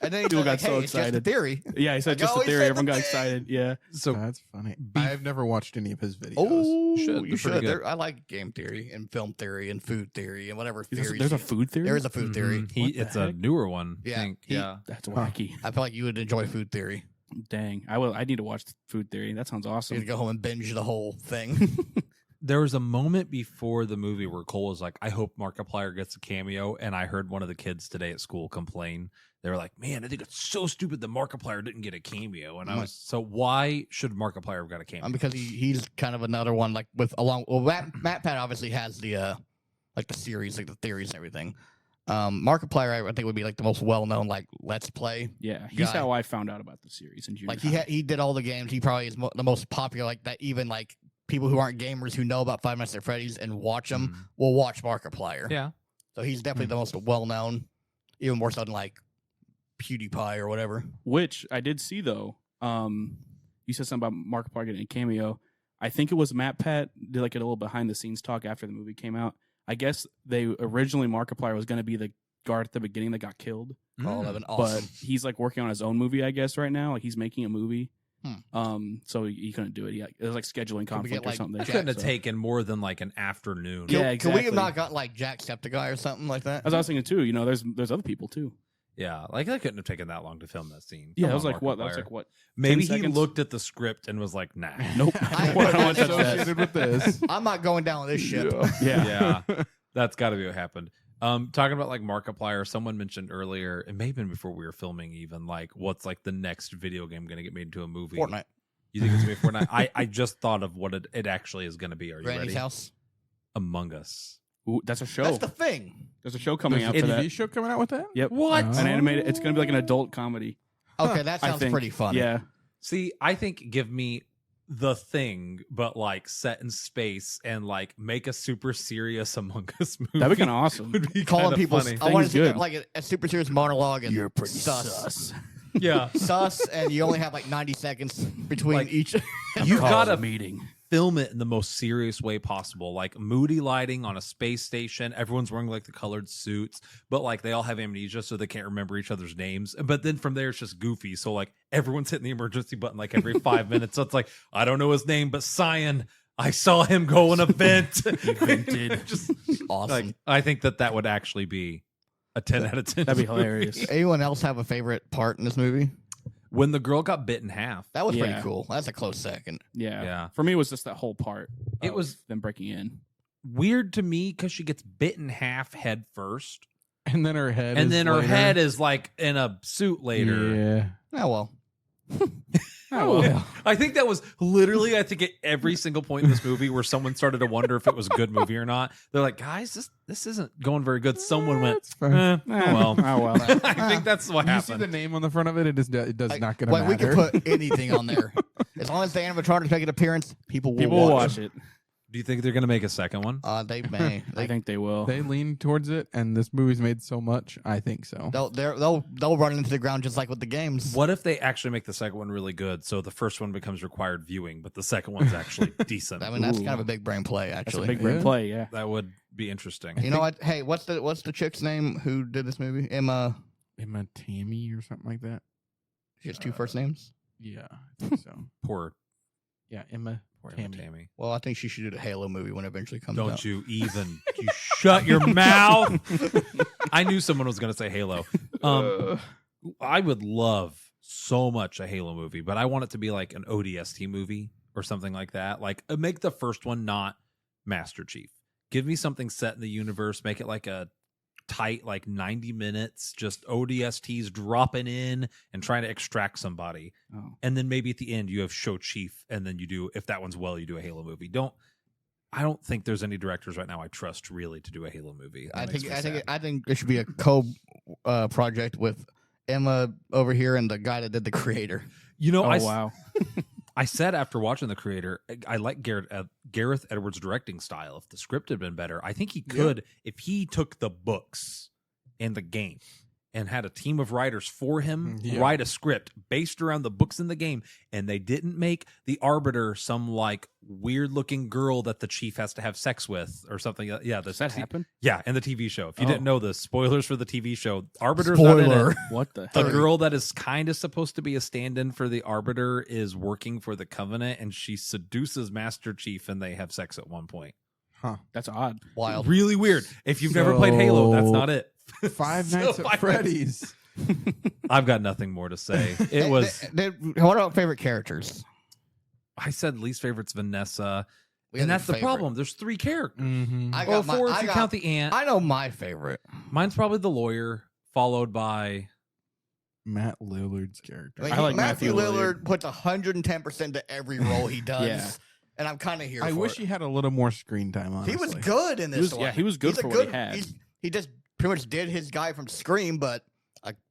And then People he got like, so hey, it's just a excited. theory. yeah, he said Like, just oh, a he theory. said the Everyone got thing. excited. Yeah, So That's funny. I've never watched any of his videos. Oh, should. They're you should. pretty good. I like game theory and film theory and food theory and whatever there's, theories. there's a food theory. There is a food theory. Mhm. What the It's a heck? newer one. I Yeah, think. he- Yeah. That's wacky. I feel like you would enjoy food theory. Dang, I need to watch food theory. That sounds You awesome. could go home and binge the whole thing. There was a moment before the movie where Cole was like, I hope Markiplier gets a cameo. And I heard one of the kids today at school complain. They were like, man, I think it's so stupid that Markiplier didn't get a cameo. And I was, so why should Markiplier have got a cameo? Because he's kind of another one like with along. Well, Matt Pat obviously has the like the series, like the theories and everything. Markiplier, I think would be like the most well known like Let's Play. Yeah, he's guy. how I found out about the series in junior Like high. he did all the games. He probably is the most popular. Like that, even like people who aren't gamers who know about Five Nights at Freddy's and watch them Mhm. will watch Markiplier. Yeah. So he's definitely the most well known, even more so than like PewDiePie or whatever. Which I did see though. You said something about Markiplier getting a cameo. I think it was Matt Pat did like a little behind the scenes talk after the movie came out. I guess they originally Markiplier was going to be the guard at the beginning that got killed, All Mm. of an but awesome. he's like working on his own movie, I guess, right now. Like he's making a movie. Hmm. So he couldn't do it. It was like scheduling Could we get, conflict or like, something. That Jack- couldn't have So- taken more than like an afternoon. Yeah, Could we exactly. have not got like Jacksepticeye or something like that? As I was thinking too, you know, there's other people too. Yeah, like that couldn't have taken that long to film that scene. Yeah, Come that was on, like what? That was Markiplier. like what? Maybe 10 he seconds? looked at the script and was like, nah. Nope. I- I don't want to touch that. Associated with this. I'm not going down with this ship. Yeah. Yeah, that's got to be what happened. Talking about like Markiplier, someone mentioned earlier, it may have been before we were filming even, like what's like the next video game going to get made into a movie? Fortnite. You think it's going to be Fortnite? I just thought of what it actually is going to be. Are you Randy's ready? house. Among Us. Ooh, that's a show. That's the thing. There's a show coming There's out a for TV that. show coming out with that? Yep. What? Oh. An animated. It's going to be like an adult comedy. Okay, that I sounds think. pretty fun. Yeah. See, I think give me the thing, but like set in space and like make a super serious Among Us movie. That'd be kind of awesome. Would be Calling kinda people. funny. I want to Thing's see good. like a super serious monologue and sus. Yeah. Sus, and you only have like 90 seconds between Like, each. You've got to meeting. film it in the most serious way possible, like moody lighting on a space station. Everyone's wearing like the colored suits, but like they all have amnesia, so they can't remember each other's names. But then from there, it's just goofy. So like everyone's hitting the emergency button like every 5 minutes. So it's like, I don't know his name, but Cyan, I saw him go on a vent. vented. Just Awesome. like, I think that would actually be a 10 out of 10. That'd be movie. hilarious. Anyone else have a favorite part in this movie? When the girl got bit in half. That was pretty Yeah. cool. That's a close second. Yeah. Yeah. For me, it was just that whole part. It of was- them breaking in. Weird to me because she gets bit in half head first. And then her head And is then her later. head is like in a suit later. Yeah. Oh well. Oh, well. I think that was literally, I think at every single point in this movie where someone started to wonder if it was a good movie or not. They're like, guys, this isn't going very good. Someone went, It's fine. oh well. Oh, well. I think that's what You see happened. the name on the front of it, it does Like, not going to like, we matter. could put anything on there. As long as the animatronics make an appearance, people will People will watch. watch it. Do you think they're going to make a second one? They may. I think they will. They lean towards it, and this movie's made so much. I think so. They'll run into the ground just like with the games. What if they actually make the second one really good, so the first one becomes required viewing, but the second one's actually decent? I mean, that's Ooh. kind of a big brain play, That's actually. a big brain play, yeah. That would be interesting. You know what? Hey, what's the chick's name who did this movie? Emma Tammy or something like that. She has two first names. Yeah, I think so. Poor Emma Tammy. Tammy. Well, I think she should do the Halo movie when it eventually comes out. Don't you even. You shut your mouth. I knew someone was going to say Halo. I would love so much a Halo movie, but I want it to be like an ODST movie or something like that. Like, make the first one not Master Chief. Give me something set in the universe. Make it like a tight, like 90 minutes, just ODSTs dropping in and trying to extract somebody. Oh. And then maybe at the end you have Show Chief, and then you do, if that one's well, you do a Halo movie. I don't think there's any directors right now I trust really to do a Halo movie. I think it should be a project with Emma over here and the guy that did The Creator. You know, wow. I said after watching The Creator, I like Gareth Edwards' directing style. If the script had been better, I think he could, if he took the books and the game and had a team of writers for him write a script based around the books in the game, and they didn't make the Arbiter some like weird looking girl that the chief has to have sex with or something. Yeah, Does that happen? Yeah, in the TV show. If you didn't know the spoilers for the TV show, Arbiter's not in it. What the The heck? girl that is kind of supposed to be a stand-in for the Arbiter is working for the Covenant, and she seduces Master Chief, and they have sex at one point. Huh. That's odd. Wild. Really weird. If you've never played Halo, that's not it. Five So Nights at Freddy's. I've got nothing more to say. It was. What about favorite characters? I said least favorite's Vanessa, We and had that's the favorite. problem. There's 3 characters. Mm-hmm. I Well, got 4 if I you got- count the aunt. I know my favorite. Mine's probably the lawyer, followed by. Matt Lillard's character. I like Matthew Matthew Lillard puts 100% to every role he does. Yeah. And I'm kind of here I for wish it. he had a little more screen time. Honestly, He was good in this one. He was good He's a for what he had. He just pretty much did his guy from Scream, but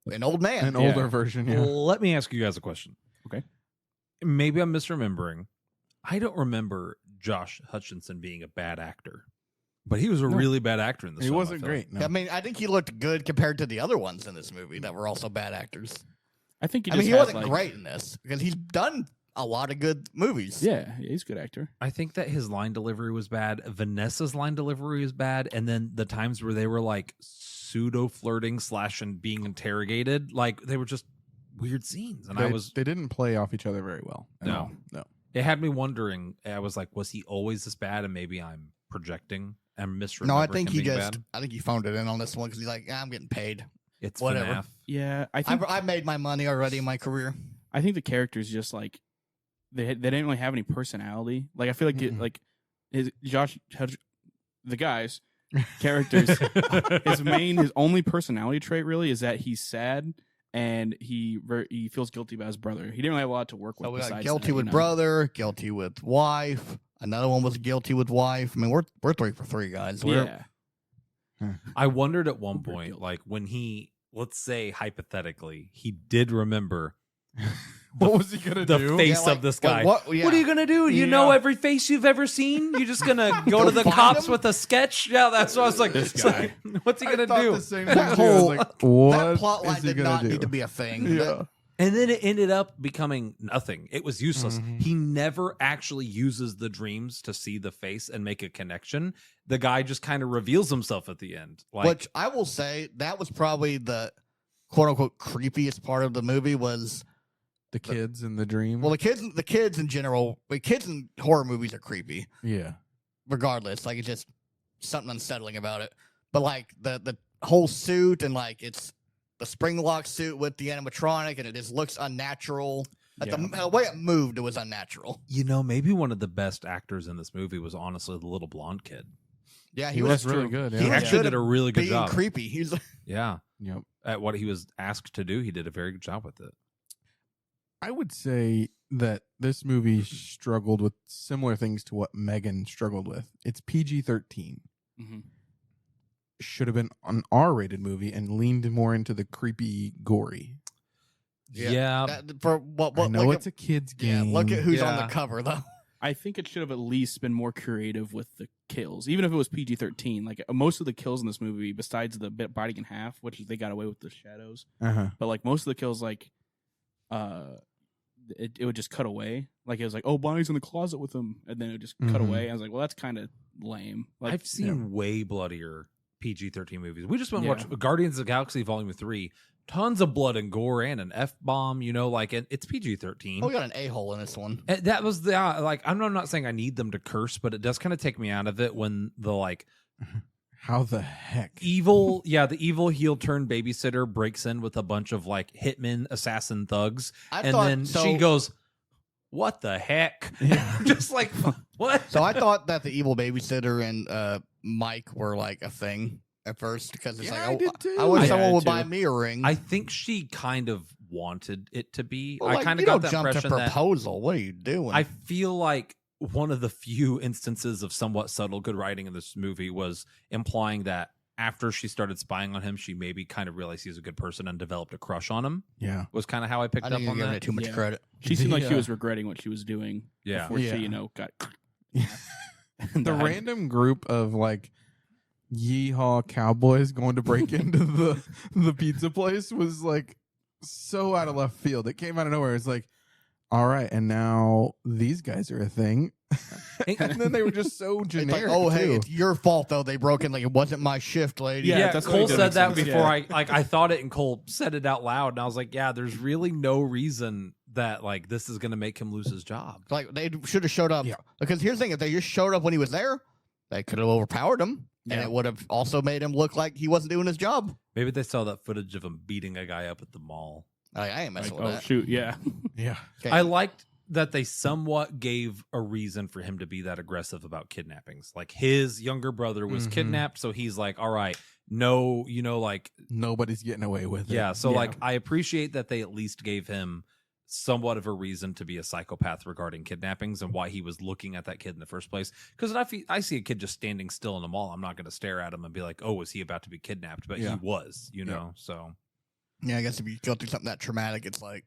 an old man. An older version. Yeah. Let me ask you guys a question. Okay. Maybe I'm misremembering. I don't remember Josh Hutcherson being a bad actor, but he was a really bad actor in this. He film, wasn't I feel great. No. I mean, I think he looked good compared to the other ones in this movie that were also bad actors. I think he I just mean, he has, wasn't like, great in this because he's done a lot of good movies. Yeah, he's a good actor. I think that his line delivery was bad. Vanessa's line delivery was bad, and then the times where they were like pseudo flirting / and being interrogated, like they were just weird scenes, and they didn't play off each other very well. No. no. It had me wondering. I was like, was he always this bad? And maybe I'm projecting and misremembering. No, I think him he being just. bad. I think he phoned it in on this one because he's like, I'm getting paid. It's whatever. FNAF. Yeah, I think I've made my money already in my career. I think the characters just like they didn't really have any personality. Like I feel like like his the guys characters his only personality trait really is that he's sad and he feels guilty about his brother. He didn't really have a lot to work with. So we got besides guilty that, with you know? brother, guilty with wife. Another one was guilty with wife. I mean, we're 3 for 3 guys. Yeah, I wondered at one Super point, guilty. like when he, let's say hypothetically, he did remember What was he gonna the do? face like, of this like, guy. what are you gonna do? You know every face you've ever seen? You're just gonna go to the find cops him? with a sketch? Yeah, that's what I was like. This it's guy. like, what's he I gonna thought do? the same That thing, too. I was whole- like, what That plot line is he did gonna not do? need to be a thing. Yeah. And then it ended up becoming nothing. It was useless. Mhm. He never actually uses the dreams to see the face and make a connection. The guy just kind of reveals himself at the end. Like, Which I will say, that was probably the quote unquote creepiest part of the movie was, The kids in the dream. well, the kids in general, kids in horror movies are creepy, yeah. regardless. Like, it's just something unsettling about it. But like the whole suit and like it's the spring lock suit with the animatronic and it just looks unnatural. Like, the way it moved, it was unnatural. you know, maybe one of the best actors in this movie was honestly the little blonde kid. Yeah, He was really good. He Yeah. actually Yeah. did a really good being job. creepy. He's Yeah. Yep. At what he was asked to do, he did a very good job with it. I would say that this movie struggled with similar things to what Megan struggled with. It's PG-13. Mhm. Should have been an R-rated movie and leaned more into the creepy, gory. Yeah. for what I know look it's a kid's game. look at who's on Yeah. the cover though. I think it should have at least been more creative with the kills, even if it was PG-13. Like most of the kills in this movie, besides the bit biting in half, which they got away with the shadows, but like most of the kills, like it would just cut away. Like it was like, oh, Bonnie's in the closet with him, and then it would just cut away. I was like, well, that's kind of lame. Like I've seen way bloodier PG-13 movies. We just went and watched Guardians of the Galaxy Volume 3. Tons of blood and gore and an F-bomb, like it's PG-13. Oh, we got an a-hole in this one. And that was the like. I'm not saying I need them to curse, but it does kind of take me out of it when the like. How the heck? The evil heel turned babysitter breaks in with a bunch of like hitmen, assassin thugs, then she goes, "What the heck?" I'm just like, what? So I thought that the evil babysitter and Mike were like a thing at first because it's I wish someone would buy me a ring. I think she kind of wanted it to be. Well, I kind of got that impression. Proposal. What are you doing? I feel like one of the few instances of somewhat subtle good writing in this movie was implying that after she started spying on him, she maybe kind of realized he's a good person and developed a crush on him. Yeah, was kind of how I picked up on that. Too much credit. She seemed like she was regretting what she was doing. Yeah, before she got. The random group of like yeehaw cowboys going to break into the pizza place was like so out of left field. It came out of nowhere. It's like, all right, and now these guys are a thing. And then they were just so generic. Like, oh, hey, too. it's your fault though. They broke in. Like it wasn't my shift, lady. Yeah, that's Cole said that sense. before I thought it, and Cole said it out loud, and I was like, yeah, there's really no reason that like this is going to make him lose his job. Like they should have showed up. Yeah. Because here's the thing: if they just showed up when he was there, they could have overpowered him, and it would have also made him look like he wasn't doing his job. Maybe they saw that footage of him beating a guy up at the mall. I ain't messing with that. Oh shoot, yeah. Okay. I liked that they somewhat gave a reason for him to be that aggressive about kidnappings. Like his younger brother was kidnapped, so he's like, all right, no, like nobody's getting away with it. Yeah, so like I appreciate that they at least gave him somewhat of a reason to be a psychopath regarding kidnappings and why he was looking at that kid in the first place. Because I see a kid just standing still in the mall, I'm not going to stare at him and be like, oh, is he about to be kidnapped? But he was, know, so. Yeah, I guess if you go through something that traumatic, it's like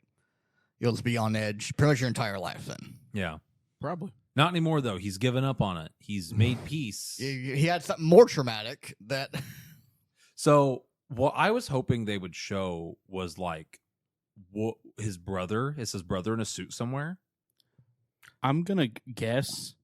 you'll just be on edge pretty much your entire life then. Yeah. Probably. Not anymore, though. He's given up on it. He's made peace. He had something more traumatic that... So what I was hoping they would show was like his brother. Is his brother in a suit somewhere? I'm going to guess,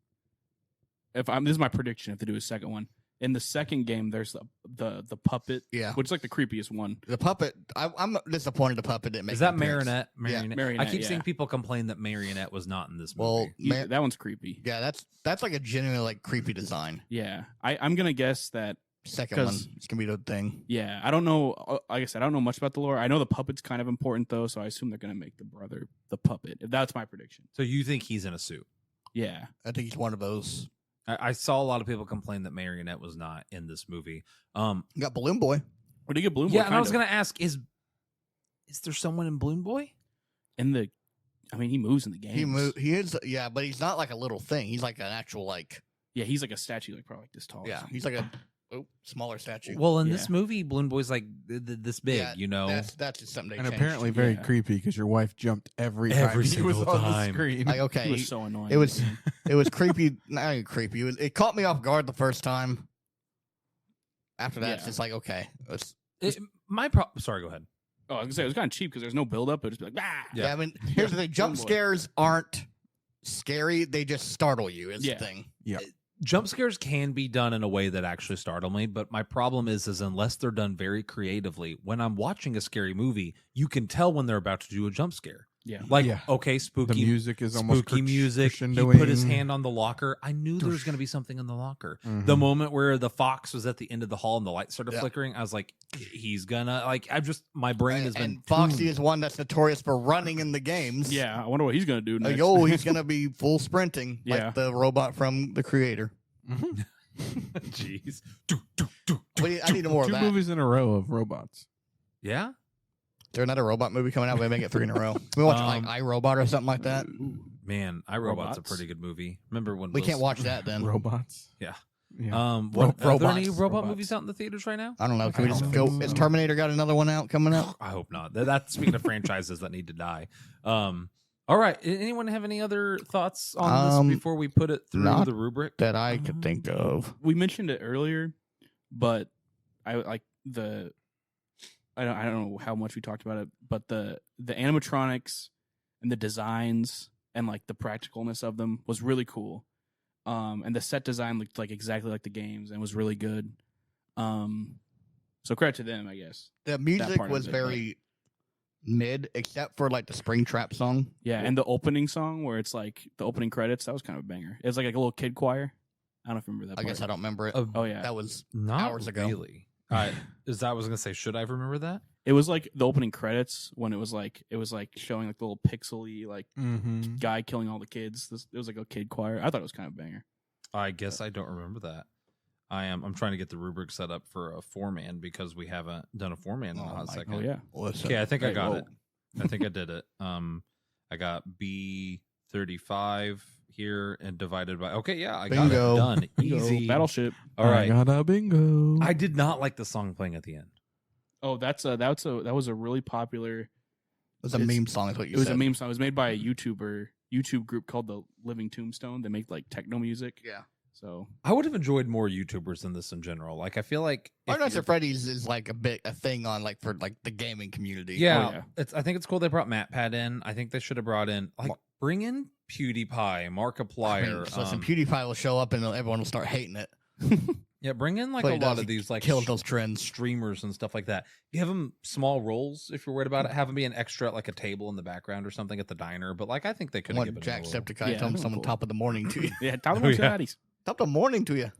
this is my prediction if they do a second one. In the second game, there's the puppet, which is like the creepiest one. The puppet, I'm disappointed the puppet didn't make. Is that an appearance. Marionette? Yeah, Marionette? I keep seeing people complain that Marionette was not in this movie. Well, that one's creepy. Yeah, that's like a genuinely like creepy design. Yeah, I'm gonna guess that second one is gonna be the thing. Yeah, I don't know. Like I said, I don't know much about the lore. I know the puppet's kind of important though, so I assume they're gonna make the brother the puppet. That's my prediction. So you think he's in a suit? Yeah, I think he's one of those. I saw a lot of people complain that Marionette was not in this movie. You got Balloon Boy. Where do you get Balloon Boy? Yeah, and I was going to ask, is there someone in Balloon Boy? He moves in the game. He is, yeah, but he's not like a little thing. He's like an actual like. Yeah, he's like a statue, like probably like this tall. Yeah, he's like a smaller statue. Well, in this movie, Balloon Boy's like this big, That's just something they and changed. apparently very creepy because your wife jumped every time he was on the screen. Like, okay, he was so annoying. It was creepy. Not even creepy. It caught me off guard the first time. After that, it's just like okay. Sorry, go ahead. Oh, I was gonna say it was kind of cheap because there's no build up. It was just like Yeah, I mean, here's the thing: jump scares aren't scary; they just startle you. Is the thing. Yeah. Jump scares can be done in a way that actually startle me, but my problem is unless they're done very creatively, when I'm watching a scary movie, you can tell when they're about to do a jump scare. Yeah. Okay, spooky. The music is almost spooky music. He put his hand on the locker. I knew there was going to be something in the locker. Mm-hmm. The moment where the fox was at the end of the hall and the light started flickering, I was like, he's gonna my brain has been. And Foxy is one that's notorious for running in the games. Yeah, I wonder what he's gonna do next. He's gonna be full sprinting like the robot from the creator. Jeez. I need more of that. 2 movies in a row of robots. Yeah? Is there another robot movie coming out? We make it 3 in a row. We watch like iRobot or something like that. Man, iRobot's a pretty good movie. Remember when we can't watch that then? Robots. Yeah. Yeah. Are there any robot movies out in the theaters right now? I don't know. Can we just go? Is Terminator got another one coming out? I hope not. That's speaking of franchises that need to die. All right. Anyone have any other thoughts on this before we put it through not the rubric? that I could think of. We mentioned it earlier, but I like I don't know how much we talked about it, but the animatronics and the designs and like the practicalness of them was really cool. And the set design looked like exactly like the games and was really good. So credit to them, I guess. The music part of was it, very mid, except for like the Springtrap song. Yeah, and the opening song where it's like the opening credits, that was kind of a banger. It was like a little kid choir. I don't know if you remember that I part. guess I don't remember it. Oh yeah. That was Not hours ago. really. I was gonna say, should I remember that? It was like the opening credits when it was like showing like the little pixely like guy killing all the kids. It was like a kid choir. I thought it was kind of a banger. I guess I don't remember that. I'm trying to get the rubric set up for a 4-man because we haven't done a 4-man in a hot second. Oh yeah. Listen, Okay, I think I Hey, got whoa. it. I think I did it. I got B35 here and divided by. Okay, yeah, I got Bingo. it done. Bingo. Easy. Battleship. All right. I got a bingo. I did not like the song playing at the end. Oh, that was a really popular. it was a it's- meme song. Is what you It was said. a meme song. It was made by a YouTube group called the Living Tombstone. They make like techno music. Yeah. So I would have enjoyed more YouTubers than this in general. Like, I feel like if Five Nights you're- at Freddy's is like a thing on like for like the gaming community. Yeah, Oh, yeah. I think it's cool they brought MatPat in. I think they should have brought in bring in PewDiePie, Markiplier. I mean, so some PewDiePie will show up and everyone will start hating it. Yeah, bring in like What a he lot does, of he these like kills those trends. streamers and stuff like that. Give them small roles if you're worried about it. Have them be an extra at like a table in the background or something at the diner. But like I think they could have What given Jack them a role. Septiceye Yeah, telling cool. someone top of the morning to you. yeah, Tyler Oh, yeah. Marciotti's. Top of the morning to you.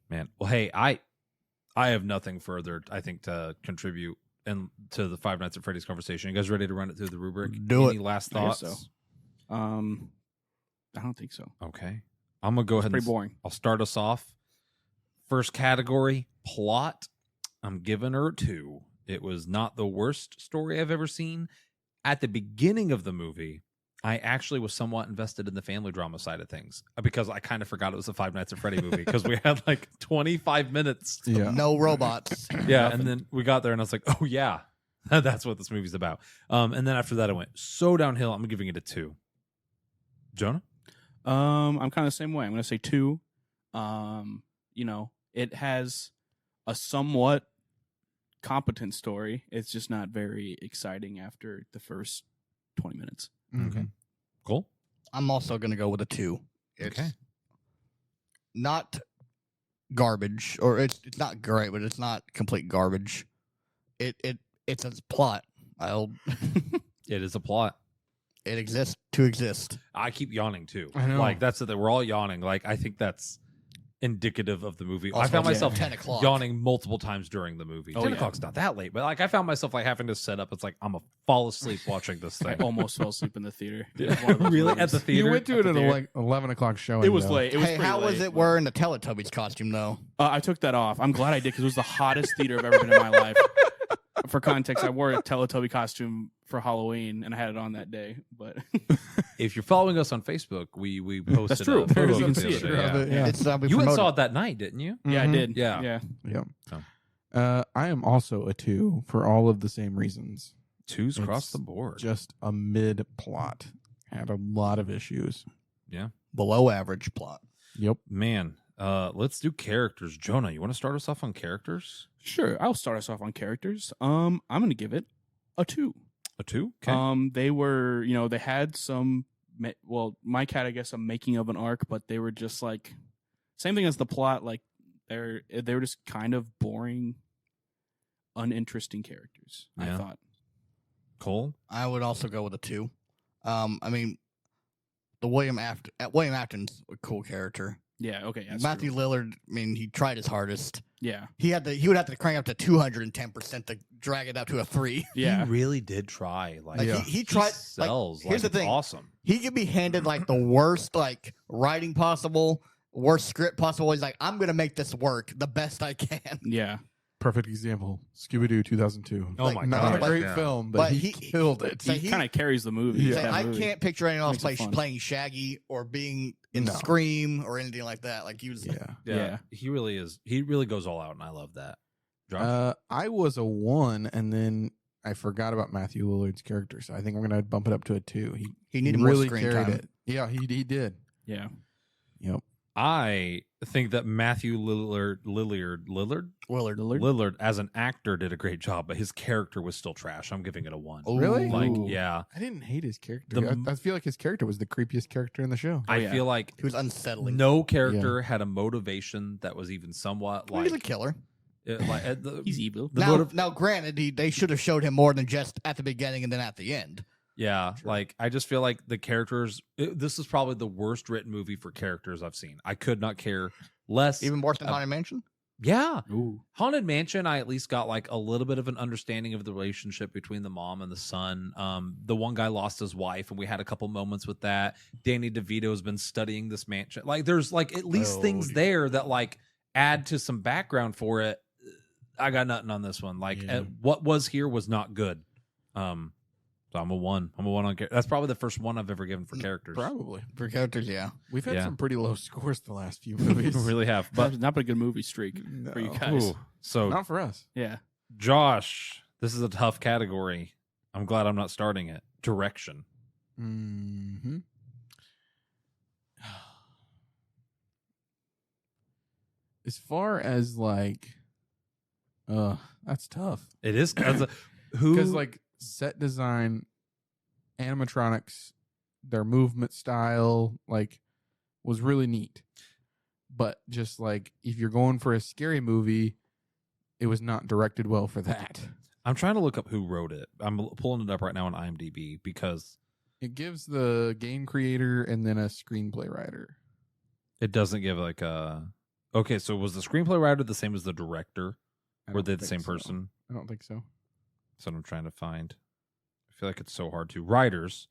Man, well, hey, I have nothing further I think to contribute and to the Five Nights at Freddy's conversation. You guys ready to run it through the rubric? Do Any last I guess thoughts? so. I don't think so. Okay, I'm gonna go ahead. Pretty and boring. I'll start us off. First category, plot. I'm giving her a 2. It was not the worst story I've ever seen. At the beginning of the movie, I actually was somewhat invested in the family drama side of things because I kind of forgot it was a Five Nights at Freddy movie because we had like 25 minutes. Yeah. No robots. Yeah, and then we got there and I was like, oh yeah, that's what this movie's about. And then after that, I went so downhill. I'm giving it a 2. Jonah? I'm kind of the same way. I'm going to say 2. It has a somewhat competent story. It's just not very exciting after the first 20 minutes. Okay. Cool. I'm also gonna go with a 2. It's Okay. not garbage, or it's not great, but it's not complete garbage. It's a plot. It is a plot. It exists to exist. I keep yawning too. I know. Like that's that we're all yawning. Like I think that's indicative of the movie. I Also, found yeah, myself 10 o'clock. yawning multiple times during the movie. Oh, 10 yeah. o'clock's not that late, but like I found myself like having to set up. It's like I'm gonna fall asleep watching this I thing. almost fell asleep in the theater. It was one of those Really? movies. At the theater? You went to At it the at theater. like 11 o'clock showing. It was though. late. It was Hey, pretty how was late, it but- wearing the Teletubbies costume though? I took that off. I'm glad I did because it was the hottest theater I've ever been in my life. For context, I wore a Teletubby costume for Halloween and I had it on that day. But If you're following us on Facebook, we posted. true. A photo You of can it the see other it. day, Of it, yeah. yeah. It's we You went and promoted. saw it that night, didn't you? yeah, I Mhm. did. Yeah. Yeah. Yep. I am also a 2 for all of the same reasons. 2s across It's the board. Just a mid plot. Had a lot of issues. below average plot. Yep. Man, let's do characters. Jonah, you want to start us off on characters? Sure. I'll start us off on characters. I'm going to give it a 2. A 2? Okay. They were, they had some, Mike had, I guess, a making of an arc, but they were just like, same thing as the plot. Like they were just kind of boring, uninteresting characters. I Yeah. thought. Cole? I would also go with a 2. I mean, the William Afton's a cool character. Yeah. Okay. That's Matthew true. Lillard, I mean, he tried his hardest. Yeah. He would have to crank up to 210% to drag it up to a 3. Yeah. He really did try. Like, Like Yeah. he tried. Like, sells. here's the it's thing. Awesome. he could be handed like the worst like writing possible, worst script possible. He's like, I'm gonna make this work the best I can. Yeah. Perfect example. Scooby-Doo 2002. Oh Like, my Not god. a great yeah. film, But but he he- killed it. So He he- kind of carries the movie. Yeah. He's like, that I movie. can't picture anyone else Makes it fun. playing Shaggy or being in No. Scream or anything like that. Like he was. Yeah. Yeah. He really is. He really goes all out, and I love that. Josh? I was a 1, and then I forgot about Matthew Lillard's character, so I think I'm gonna bump it up to a 2. He needed really more screen carried time. it. Yeah, he did. Yeah. Yep. I think that Matthew Lillard as an actor did a great job, but his character was still trash. I'm giving it a 1. Really? Like, Ooh. yeah. I didn't hate his character. I feel like his character was the creepiest character in the show. I yeah. feel like He was unsettling. no character had a motivation that was even somewhat He's a like killer. He's evil. Now, granted, they should have showed him more than just at the beginning and then at the end. Yeah, like I just feel like the characters. This is probably the worst written movie for characters I've seen. I could not care less. Even worse than Haunted Mansion? Yeah, Ooh. Haunted Mansion. I at least got like a little bit of an understanding of the relationship between the mom and the son. The one guy lost his wife, and we had a couple moments with that. Danny DeVito has been studying this mansion. Like, there's like at least things there that like add to some background for it. I got nothing on this one. Like, what was here was not good. So I'm a 1. I'm a 1 on character. That's probably the first 1 I've ever given for characters. Probably. For characters, yeah. We've had Yeah. some pretty low scores the last few We movies. really have. But Not been a good movie streak for you guys. ooh, so Not for us. Yeah. Josh, this is a tough category. I'm glad I'm not starting it. Direction. Mm-hmm. As far as like, that's tough. It is who Because like set design, animatronics, their movement style, like, was really neat. But just like if you're going for a scary movie, it was not directed well for that. I'm trying to look up who wrote it. I'm pulling it up right now on IMDb because It gives the game creator and then a screenplay writer. it doesn't give like a. Okay, so was the screenplay writer the same as the director? I Were don't they the think same so. person? I don't think so. That's what I'm trying to find. I feel like it's so hard to. Writers: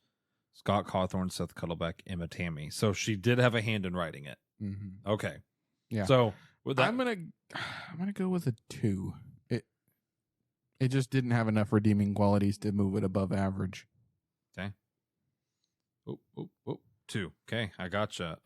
Scott Cawthorn, Seth Cuddleback, Emma Tammy. So she did have a hand in writing it. Mm-hmm. Okay. Yeah. So with that, I'm gonna go with a 2. It just didn't have enough redeeming qualities to move it above average. Oh, 2. Okay, I gotcha.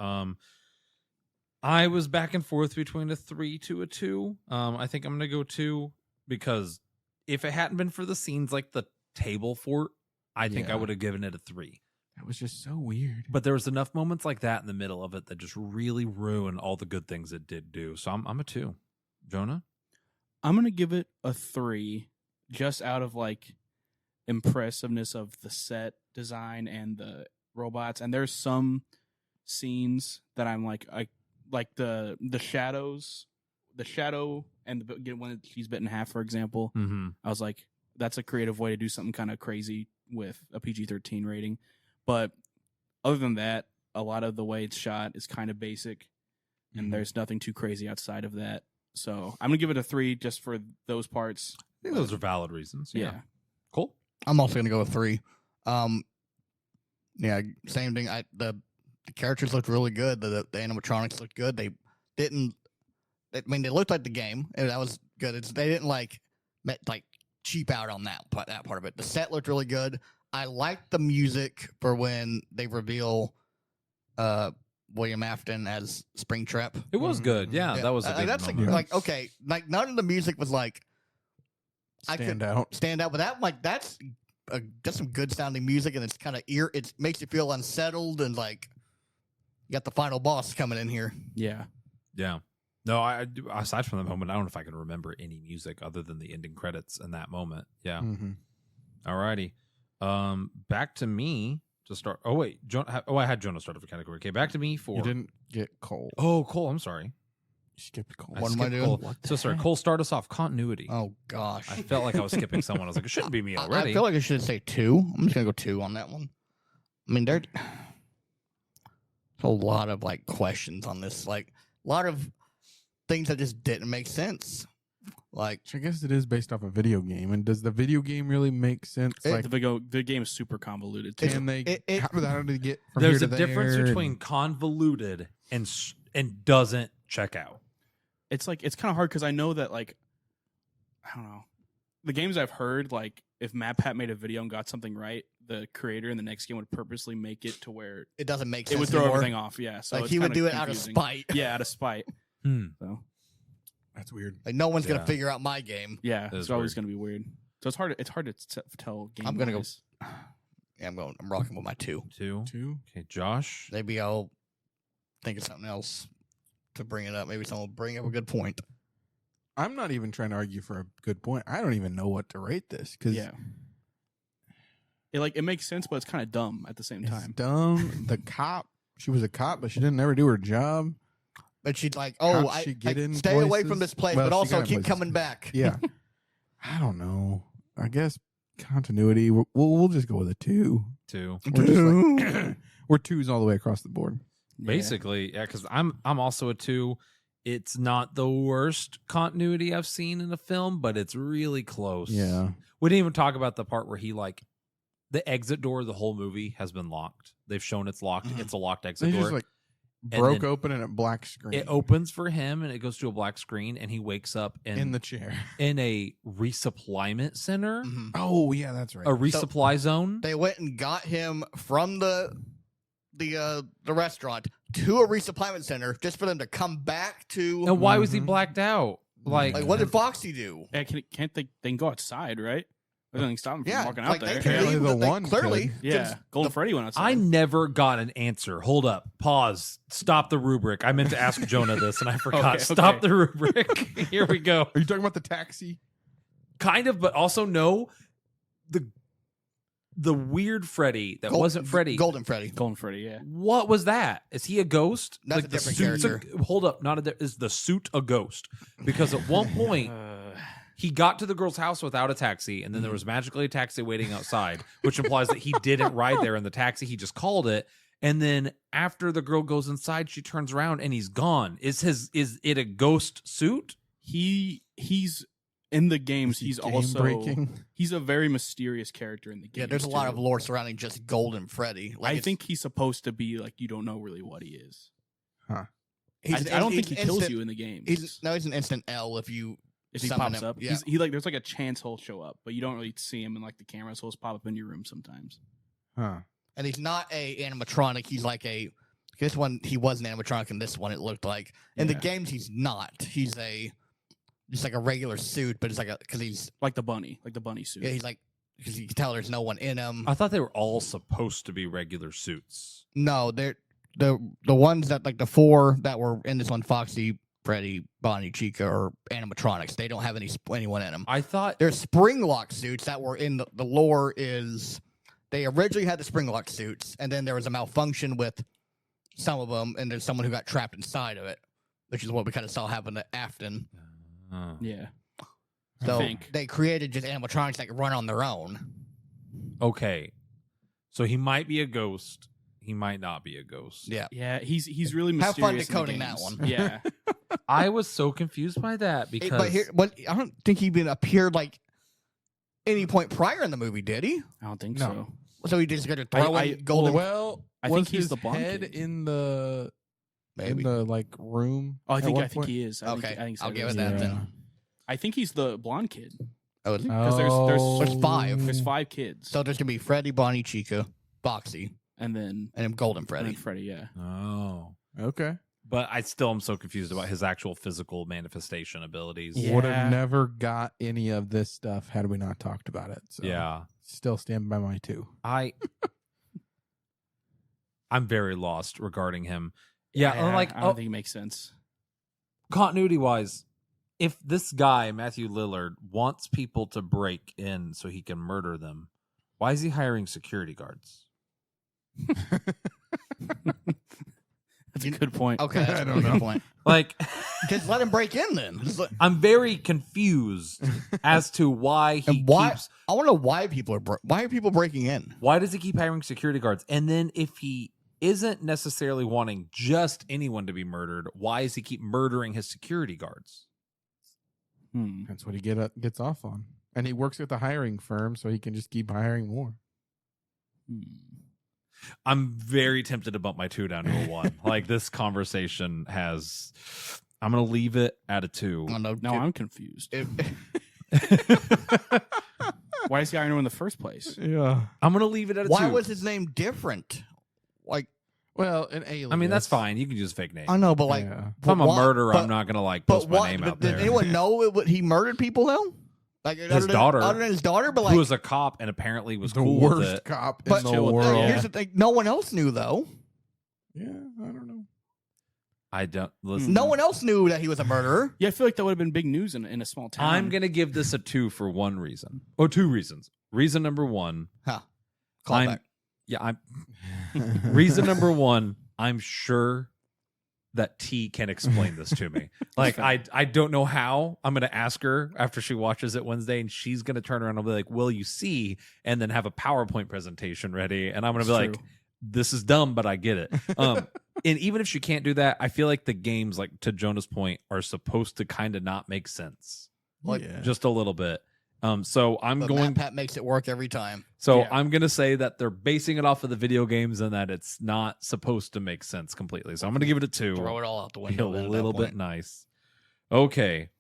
I was back and forth between a 3 to a 2. I think I'm gonna go 2 because if it hadn't been for the scenes like the table fort, I think I Yeah. would have given it a 3. That was just so weird. But there was enough moments like that in the middle of it that just really ruined all the good things it did do. So I'm a 2. Jonah? I'm going to give it a 3 just out of like impressiveness of the set design and the robots. And there's some scenes that I'm like the shadows, the shadow and when she's bit in half, for example. Mm-hmm. I was like, that's a creative way to do something kind of crazy with a PG-13 rating. But other than that, a lot of the way it's shot is kind of basic, and there's nothing too crazy outside of that. So I'm gonna give it a 3 just for those parts. I think those are valid reasons. Yeah. Cool. I'm also gonna go with 3. Yeah, same thing. The characters looked really good. The animatronics looked good. They didn't. I mean, they looked like the game, and that was good. They didn't like cheap out on that part of it. The set looked really good. I liked the music for when they reveal William Afton as Springtrap. It was good. Yeah, that was a good that's moment. like okay, like none of the music was like I could stand out, but that's some good sounding music, and it's kind of it makes you feel unsettled, and like you got the final boss coming in here. Yeah. Yeah. No, I aside from that moment, I don't know if I can remember any music other than the ending credits in that moment. Yeah. Mm-hmm. Alrighty. Back to me to start. Oh wait, I had Jonah start off a category. Okay, back to me for. You didn't get Cole. Oh, Cole. I'm sorry. You skipped Cole. What am I skipped doing? Cole. What the So sorry, heck? Cole. Start us off. Continuity. Oh gosh, I felt like I was skipping someone. I was like, it shouldn't be me already. I feel like I should say 2. I'm just gonna go 2 on that one. I mean, there's a lot of like questions on this, like a lot of things that just didn't make sense. Like, I guess it is based off a video game. And does the video game really make sense? Like, The game is super convoluted too. can they? How do they get from There's here a to difference there? between convoluted and doesn't check out. It's like it's kind of hard because I know that like I don't know the games I've heard, like if MatPat made a video and got something right, the creator in the next game would purposely make it to where it doesn't make sense. it would throw anymore. everything off. Yeah, so Like it's he would kinda do it out of confusing. spite. Yeah, out of spite. Hmm. So That's weird. Like no one's Yeah. gonna figure out my game. yeah, That is it's always weird. going to be weird. So it's hard. It's hard to tell. Game I'm gonna go. wise. Yeah, I'm rocking with my 2. 2. 2. Okay, Josh. Maybe I'll think of something else to bring it up. Maybe someone will bring up a good point. I'm not even trying to argue for a good point. I don't even know what to rate this because it makes sense, but it's kind of dumb at the same it's time. dumb. The cop, she was a cop, but she didn't ever do her job. But she's like, How'd oh, she get in stay away from places? this place, Well, but she also got in keep places. coming back. Yeah, I don't know. I guess continuity. We'll just go with a 2. 2. We're just like we're 2s all the way across the board. Basically, yeah, because I'm also a 2. It's not the worst continuity I've seen in a film, but it's really close. Yeah, We didn't even talk about the part where he the exit door of the whole movie has been locked. They've shown it's locked. Mhm. It's a locked they exit door. just like And broke then open and a black screen. It opens for him and it goes to a black screen and he wakes up in the chair. in a resupplyment center, Mhm. Oh yeah, that's right. a resupply zone. They went and got him from the restaurant to a resupplyment center just for them to come back to. And why was he Mhm. blacked out? Like, Like, what did Foxy do? Yeah, can't they can go outside, right? There's nothing stopping them Yeah, from walking like out they there. can Apparently leave, the but they one clearly. could. Yeah, Golden Freddy went outside. I never got an answer. Hold up. Pause. Stop the rubric. I meant to ask Jonah this and I forgot. Okay, Stop okay. the rubric. Here we go. Are you talking about the taxi? Kind of, but also no. The weird Freddy that wasn't Freddy. Golden Freddy. Golden Freddy, yeah. What was that? Is he a ghost? That's a the different suit's character. Hold up. Is the suit a ghost? Because at one point he got to the girl's house without a taxi, and then there was magically a taxi waiting outside, which implies that he didn't ride there in the taxi. He just called it. And then after the girl goes inside, she turns around and he's gone. Is it a ghost suit? He's in the games. He's Game also breaking. he's a very mysterious character in the game. Yeah, there's a lot of lore surrounding just Golden Freddy. Like, I it's- think he's supposed to be like you don't know really what he is. he's, I don't think he's he kills instant- you in the game. He's an instant L if you. If he summon pops him, up, yeah. he like there's like a chance he'll show up, but you don't really see him in like the camera, so he'll pop up in your room sometimes. Huh. And he's not a animatronic. He's like a. This one he was an animatronic. In this one, it looked like. In the Yeah. games, he's not. He's just like a regular suit, but it's like because he's Like the bunny suit. he's like because you can tell there's no one in him. I thought they were all supposed to be regular suits. No, they're the ones that like the 4 that were in this one, Foxy, Freddy, Bonnie, Chica, are animatronics. They don't have anyone in them. I thought There's spring lock suits that were in the lore. Is they originally had the spring lock suits, and then there was a malfunction with some of them, and there's someone who got trapped inside of it, which is what we kind of saw happen to Afton. Yeah. So think. they created just animatronics that could run on their own. okay. So he might be a ghost. He might not be a ghost. Yeah. Yeah, he's really Have mysterious. fun in the decoding that games. one. Yeah. I was so confused by that because But here, I don't think he even appeared like any point prior in the movie, did he? I don't think No. so. So he just got to throw I- in golden. Well, I was think he's his the blonde head kid. in the Maybe. like room. Oh, I at think one I think point? he is. Okay, I think so. I'll give it Yeah. that then. I think he's the blonde kid. Oh, is he? Because There's 5. There's 5 kids, So there's gonna be Freddy, Bonnie, Chica, Foxy, and then and then Golden Freddy. Freddy. Yeah. Oh. Okay. But I still am so confused about his actual physical manifestation abilities. Yeah. Would have never got any of this stuff had we not talked about it. So Yeah. still stand by my 2. I'm very lost regarding him. Yeah, I'm like I don't think it makes sense. continuity wise, if this guy, Matthew Lillard, wants people to break in so he can murder them, why is he hiring security guards? That's a good point. Okay, that's I a don't really good know. point. Like Just let him break in then. I'm very confused as to why he And why? keeps I want to know why people are why are people breaking in? why does he keep hiring security guards? And then if he isn't necessarily wanting just anyone to be murdered, why does he keep murdering his security guards? That's what he gets off on. And he works at the hiring firm, so he can just keep hiring more. I'm very tempted to bump my 2 down to a 1. Like this conversation has I'm gonna leave it at a 2. I don't know. Now I'm confused. If- Why is he hiring him in the first place? Yeah. I'm gonna leave it at a 2. why was his name different? Like Well, an alien. I mean that's fine. You can use a fake name. I know, but like Yeah. If I'm a why- murderer, but- I'm not gonna like But post my why? name But out did there. anyone know he murdered people though? Like his daughter, other than his daughter, but like who was a cop and apparently was the cool with worst it. cop in But the chill with world. that, here's the thing: no one else knew though. Yeah, I don't know. I don't listen. No one else knew that he was a murderer. Yeah, I feel like that would have been big news in a small town. I'm gonna give this a 2 for one reason, or 2 reasons. Reason number 1, Call I'm back. yeah, reason number 1, I'm sure that T can explain this to me. Like I don't know how. I'm gonna ask her after she watches it Wednesday, and she's gonna turn around and be like, "Will you see?" and then have a PowerPoint presentation ready, and I'm gonna be like, "This is dumb, but I get it." And even if she can't do that, I feel like the games, like to Jonah's point, are supposed to kind of not make sense, Like, just a little bit. So I'm but going. Matt Pat makes it work every time. So Yeah. I'm going to say that they're basing it off of the video games and that it's not supposed to make sense completely. So I'm going to give it a 2. Throw it all out the Be a window. then at that little bit point. nice. Okay.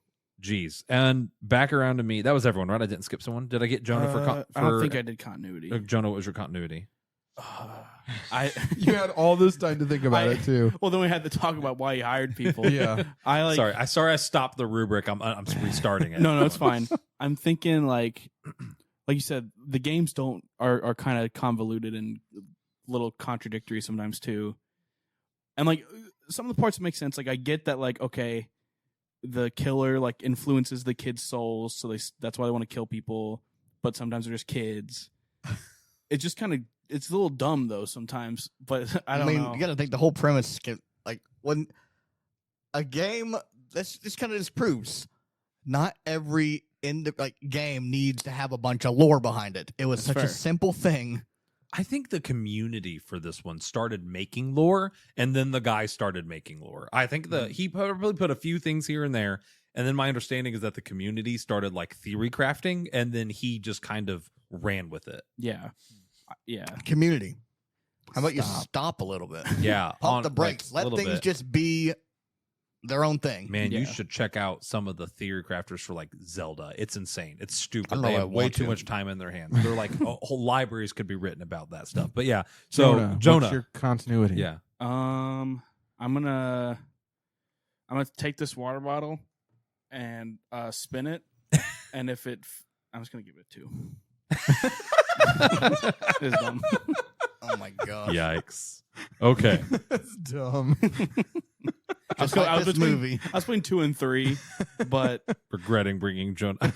Jeez. And back around to me. That was everyone, right? I didn't skip someone. Did I get Jonah for I don't think I did continuity. Jonah, what was your continuity? You had all this time to think about it too. Well, then we had to talk about why he hired people. Yeah. Sorry, I stopped the rubric. I'm restarting it. No, it's fine. I'm thinking like you said, the games are kind of convoluted and little contradictory sometimes too. And like some of the parts make sense. Like I get that, like, okay, the killer like influences the kids' souls, so that's why they want to kill people. But sometimes they're just kids. It's just kind of, it's a little dumb though sometimes. But I don't know. You got to think the whole premise like when a game this kind of just proves not every game needs to have a bunch of lore behind it. It was That's such a fair. simple thing. I think the community for this one started making lore, and then the guy started making lore. I think he probably put a few things here and there, and then my understanding is that the community started like theory crafting, and then he just kind of ran with it. Yeah. Community. How about you stop a little bit? Yeah, Pump the brakes. like, a Let little things bit. just be their own thing. Man, you Yeah. should check out some of the theory crafters for like Zelda. It's insane. It's I stupid. don't know They if I have way want too to. much time in their hands. They're like whole libraries could be written about that stuff. But yeah, so Jonah, what's your continuity? yeah, I'm gonna take this water bottle and spin it, and if I'm just gonna give it a 2. It's dumb. Oh my god. yikes. Okay, That's dumb. Just I like was this between- movie. I was between 2 and 3, but regretting bringing Jonah. I'm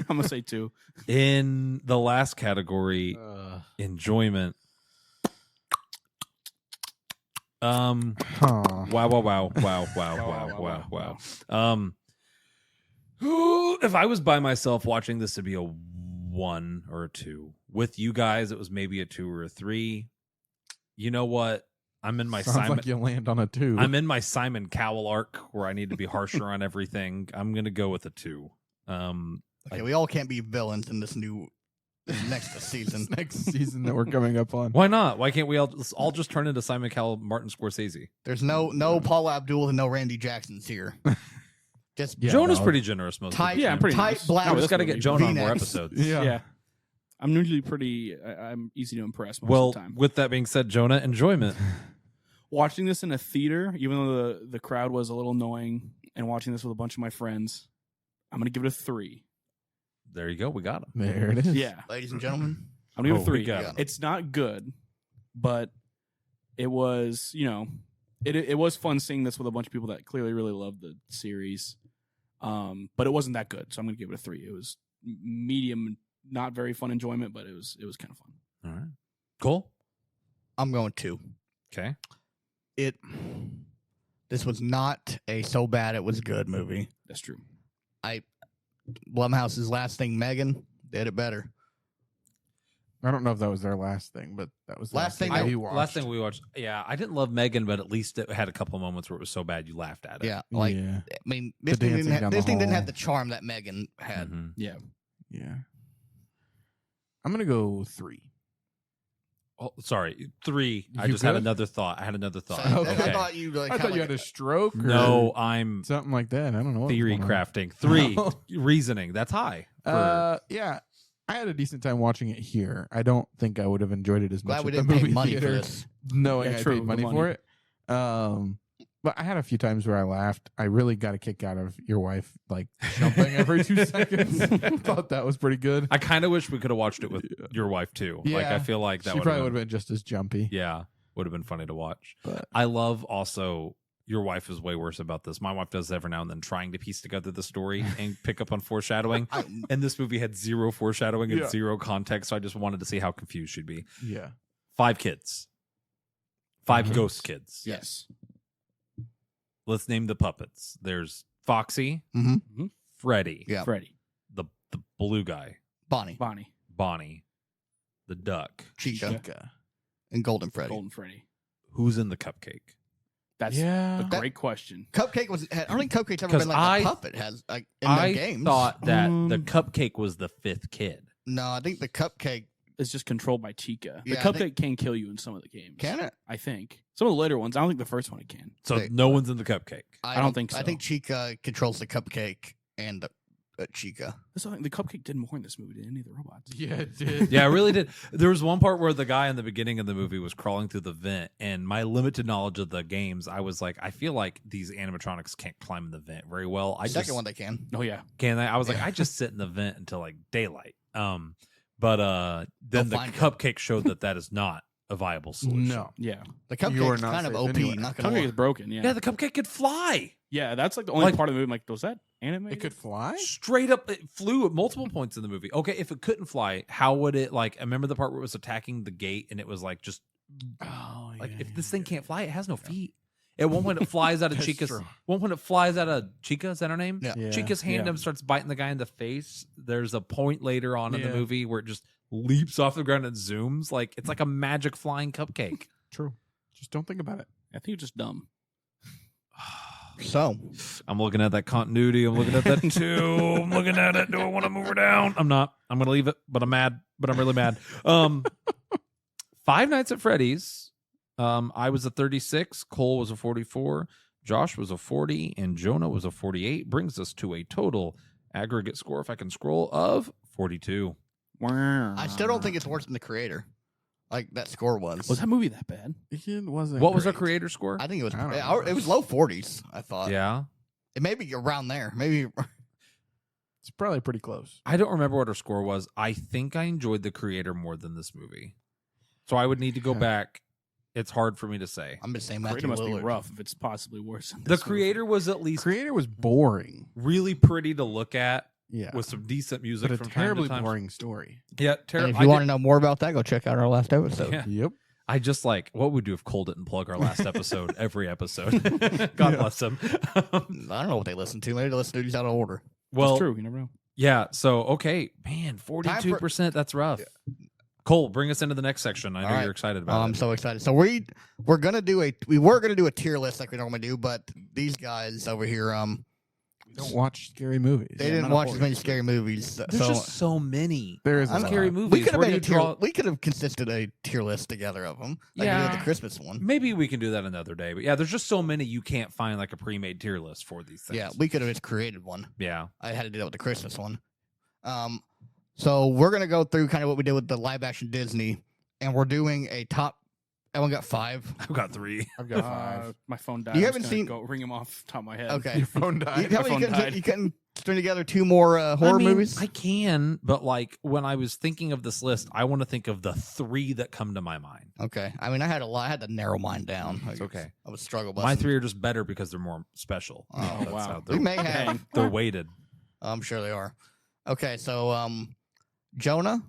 gonna say 2. In the last category, enjoyment. Huh. Wow. If I was by myself watching this, it'd be a 1 or a 2. With you guys, it was maybe a 2 or a 3. You know what? I'm in my Sounds Simon. like you land on a 2. I'm in my Simon Cowell arc where I need to be harsher on everything. I'm gonna go with a 2. Okay, we all can't be villains in this next season. Next season that we're coming up on. Why not? Why can't we all just turn into Simon Cowell, Martin Scorsese? There's no Paul Abdul and no Randy Jacksons here. Just Yeah, Jonah's dog. pretty generous most tight, of the Yeah, time. I'm pretty tight nice. black. We just got to get Jonah on more V-necks. episodes. Yeah. I'm usually pretty. I'm easy to impress most Well, of the time. with that being said, Jonah, enjoyment. Watching this in a theater, even though the crowd was a little annoying, and watching this with a bunch of my friends, I'm gonna give it a 3. There you go. We got him. There it is. Yeah, Ladies and gentlemen, I'm gonna give it a we 3. got him. It's not good, but it was, it was fun seeing this with a bunch of people that clearly really loved the series. But it wasn't that good, so I'm gonna give it a 3. It was medium, not very fun enjoyment, but it was kind of fun. All right. Cool. I'm going 2. Okay. This was not a so bad it was good movie. That's true. Blumhouse's last thing, Megan, did it better. I don't know if that was their last thing, but that was the Last thing that I- we watched. Last thing we watched. Yeah, I didn't love Megan, but at least it had a couple of moments where it was so bad you laughed at it. Yeah, like yeah. I mean, this thing dancing down the didn't hall. have the charm that Megan had. Mhm. Yeah. Yeah. I'm gonna go 3. Oh, sorry, 3. I You just had good? another thought. I had another thought. So, Okay. I thought you like, I thought you had a stroke. Or No, I'm something like that. I don't know. what was theory going on. crafting. 3 Oh. reasoning. That's high. Yeah. I had a decent time watching it here. I don't think I would have enjoyed it as glad much we at the didn't pay movie money theater, for this. knowing Yeah, I true, paid money the for it. But I had a few times where I laughed. I really got a kick out of your wife like jumping every 2 seconds. Thought that was pretty good. I kind of wish we could have watched it with your wife too. Like Yeah. I feel like that She probably would have been just as jumpy. Yeah, would have been funny to watch. But I love also your wife is way worse about this. My wife does every now and then trying to piece together the story and pick up on foreshadowing. And this movie had zero foreshadowing and zero context, so I just wanted to see how confused she'd be. yeah. 5 kids. 5 ghost kids. Yes. Let's name the puppets. There's Foxy, Mm-hmm. Freddy, Yeah. Freddy. the blue guy, Bonnie, Bonnie, the duck. Chica, and Golden Freddy. Golden Freddy. Who's in the cupcake? That's Yeah. a great question. Cupcake was. I don't think Cupcake's ever 'Cause been like a puppet. Has like in I the games. thought that the Um, cupcake was the 5th kid. No, I think the Cupcake It's just controlled by Chica. The Yeah, I cupcake think- can kill you in some of the games. can it. I think. Some of the later ones. I don't think the first one it can. So They- no one's in the cupcake. I don't think I so. think Chica controls the Cupcake and Chica. That's the thing. The cupcake did more in this movie than any of the robots. Yeah, it did. Yeah, I really did. There was one part where the guy in the beginning of the movie was crawling through the vent, and my limited knowledge of the games, I was like, I feel like these animatronics can't climb in the vent very well. I Second just one they can. Oh yeah. can. I was like, Yeah. I just sit in the vent until like daylight. But then the find it. cupcake showed that is not a viable solution. No. Yeah. The You are Cupcake's not kind of safe OP. anyway. Not gonna Cupcake is lie. broken. Yeah. Yeah, the cupcake could fly. Yeah. That's like the only Like- part of the movie. Like, was that animated? It could fly? Straight up, it flew at multiple points in the movie. Okay, if it couldn't fly, how would it like? I remember the part where it was attacking the gate, and it was like just Oh, like yeah, if yeah, this thing yeah. can't fly, it has no feet. At one point, it flies out of That's Chica's. true. One point, it flies out of Chica. Is that her name? Yeah. Yeah. Chica's hand Yeah. up, starts biting the guy in the face. There's a point later on in the Yeah. movie where it just leaps off the ground and zooms like it's like a magic flying cupcake. True. Just don't think about it. I think you're just dumb. So I'm looking at that continuity. I'm looking at that too. I'm looking at it. Do I want to move her down? I'm not. I'm going to leave it, but I'm mad. But I'm really mad. Five Nights at Freddy's. I was a 36. Cole was a 44. Josh was a 40. And Jonah was a 48. Brings us to a total aggregate score, if I can scroll, of 42. I still don't think it's worse than the creator. Like that score was. Was that movie that bad? It wasn't. What was our great. creator score? I think it was. I don't know. It was low 40s. I thought. Yeah. It may be around there. Maybe. It's probably pretty close. I don't remember what our score was. I think I enjoyed the creator more than this movie. So I would need to go Okay. back. It's hard for me to say. I'm just saying Creator Matthew must be Lillard. rough if it's possibly worse than The this movie. creator was at least Creator was boring. really pretty to look at Yeah. with some decent music but a from terribly time to time. boring story. Yeah, And terrible. if you want to know more about that, go check out our last episode. Yeah. Yep. I just like what would do if Cole didn't plug our last episode every episode. God Yeah. bless him. I don't know what they listen to. Maybe they listen to these out of order. Well, It's true. You never know. yeah. So okay, man, 42%. That's rough. Cole, bring us into the next section. I know All right. you're excited about I'm it. so excited. So we were gonna do a tier list like we normally do, but these guys over here, We don't watch scary movies. they didn't none of watch as horror. many scary movies. There's so just so many. There is a I'm lot. scary we movies. could have Where made do a you tier. draw- We could have consisted a tier list together of them, like we did Yeah. with the Christmas one. Maybe we can do that another day. But yeah, there's just so many you can't find like a pre-made tier list for these things. Yeah, we could have just created one. Yeah. I had to do that with the Christmas one. So we're gonna go through kind of what we did with the live action Disney, and we're doing a top. Everyone got 5. I've got 3. I've got 5. My phone died. You I was haven't gonna seen- go ring him off the top of my head. Okay. Your phone You died. tell me phone died. you couldn't string together 2 more horror movies. I can, but like when I was thinking of this list, I want to think of the 3 that come to my mind. Okay. I mean, I had a lot. I had to narrow mine down. It's okay. I was struggle My busting. 3 are just better because they're more special. Oh, That's wow. how We they're, may have. Dang. they're weighted. I'm sure they are. Okay, so Jonah.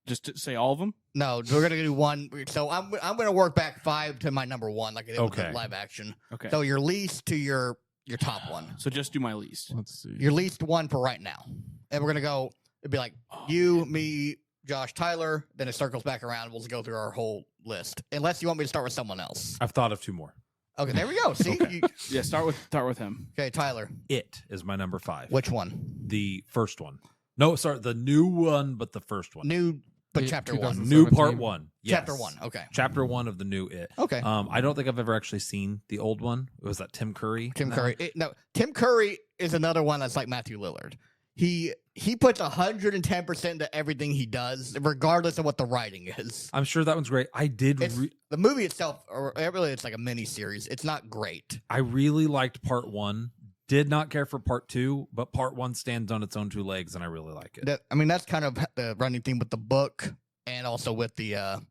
Just to say all of them. No, we're gonna do one. So I'm gonna work back 5 to my number 1, like I did with Okay. the live action. Okay. So your least to your top one. So just do my least. Let's see. Your least one for right now, and we're gonna go. It'd be like you, me, Josh, Tyler. Then it circles back around. We'll just go through our whole list, unless you want me to start with someone else. I've thought of 2 more. Okay, there we go. See, Okay. Yeah. Start with him. okay, Tyler. It is my number 5. Which one? The first one. No, sorry, the new one, but the first one. New, but Yeah, chapter 1. 2000. New part 17. 1. Yes. Chapter 1. Okay. Chapter 1 of the new It. Okay. I don't think I've ever actually seen the old one. It was that Tim Curry. Tim No. Curry. No, Tim Curry is another one that's like Matthew Lillard. he puts 110% into everything he does, regardless of what the writing is. I'm sure that one's great. I did. The movie itself, or really, it's like a mini series. It's not great. I really liked part 1. Did not care for part 2, but part 1 stands on its own 2 legs, and I really like it. That's kind of the running theme with the book, and also with the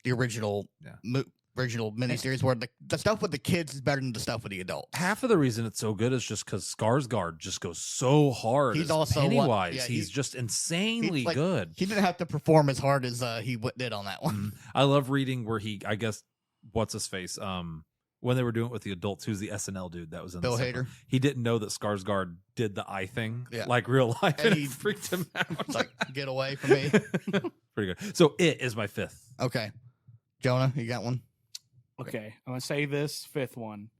original original miniseries, where the stuff with the kids is better than the stuff with the adults. Half of the reason it's so good is just because Skarsgård just goes so hard. He's also Pennywise. He's just insanely good. He didn't have to perform as hard as he did on that one. I love reading where I guess, what's his face? When they were doing it with the adults, who's the SNL dude that was in Bill the Hader. He didn't know that Skarsgård did the eye thing, Yeah. like real life, And and he it freaked him out. It's like, get away from me. Pretty good. So It is my 5th. Okay. Jonah, you got one? Okay, I'm gonna say this 5th one.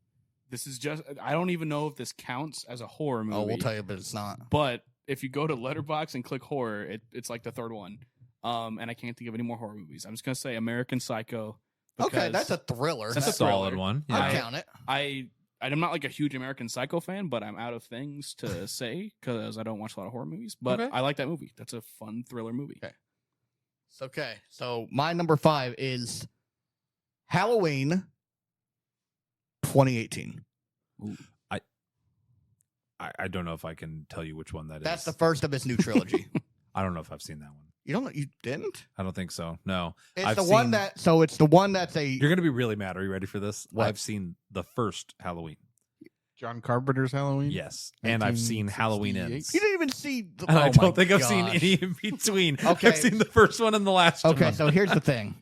This is just, I don't even know if this counts as a horror movie. Oh, we'll tell you, but it's not. But if you go to Letterboxd and click horror, it's like the 3rd one. And I can't think of any more horror movies. I'm just gonna say American Psycho. Okay, that's a thriller. That's a solid one. I'll Yeah. count it. I'm not like a huge American Psycho fan, but I'm out of things to say because I don't watch a lot of horror movies. But Okay. I like that movie. That's a fun thriller movie. Okay. Okay, so my number 5 is Halloween 2018. I don't know if I can tell you which one that is. That's the first of his new trilogy. I don't know if I've seen that one. You don't know? You didn't? I don't think so. No. It's I've the one seen- that. So it's the one that's a. You're gonna be really mad. Are you ready for this? What? I've seen the first Halloween. John Carpenter's Halloween. Yes, and I've seen Halloween 1968. Ends. You didn't even see. The, And I oh my don't think I've seen gosh. any in between. Okay. I've seen the first one and the last Okay, one. so here's the thing.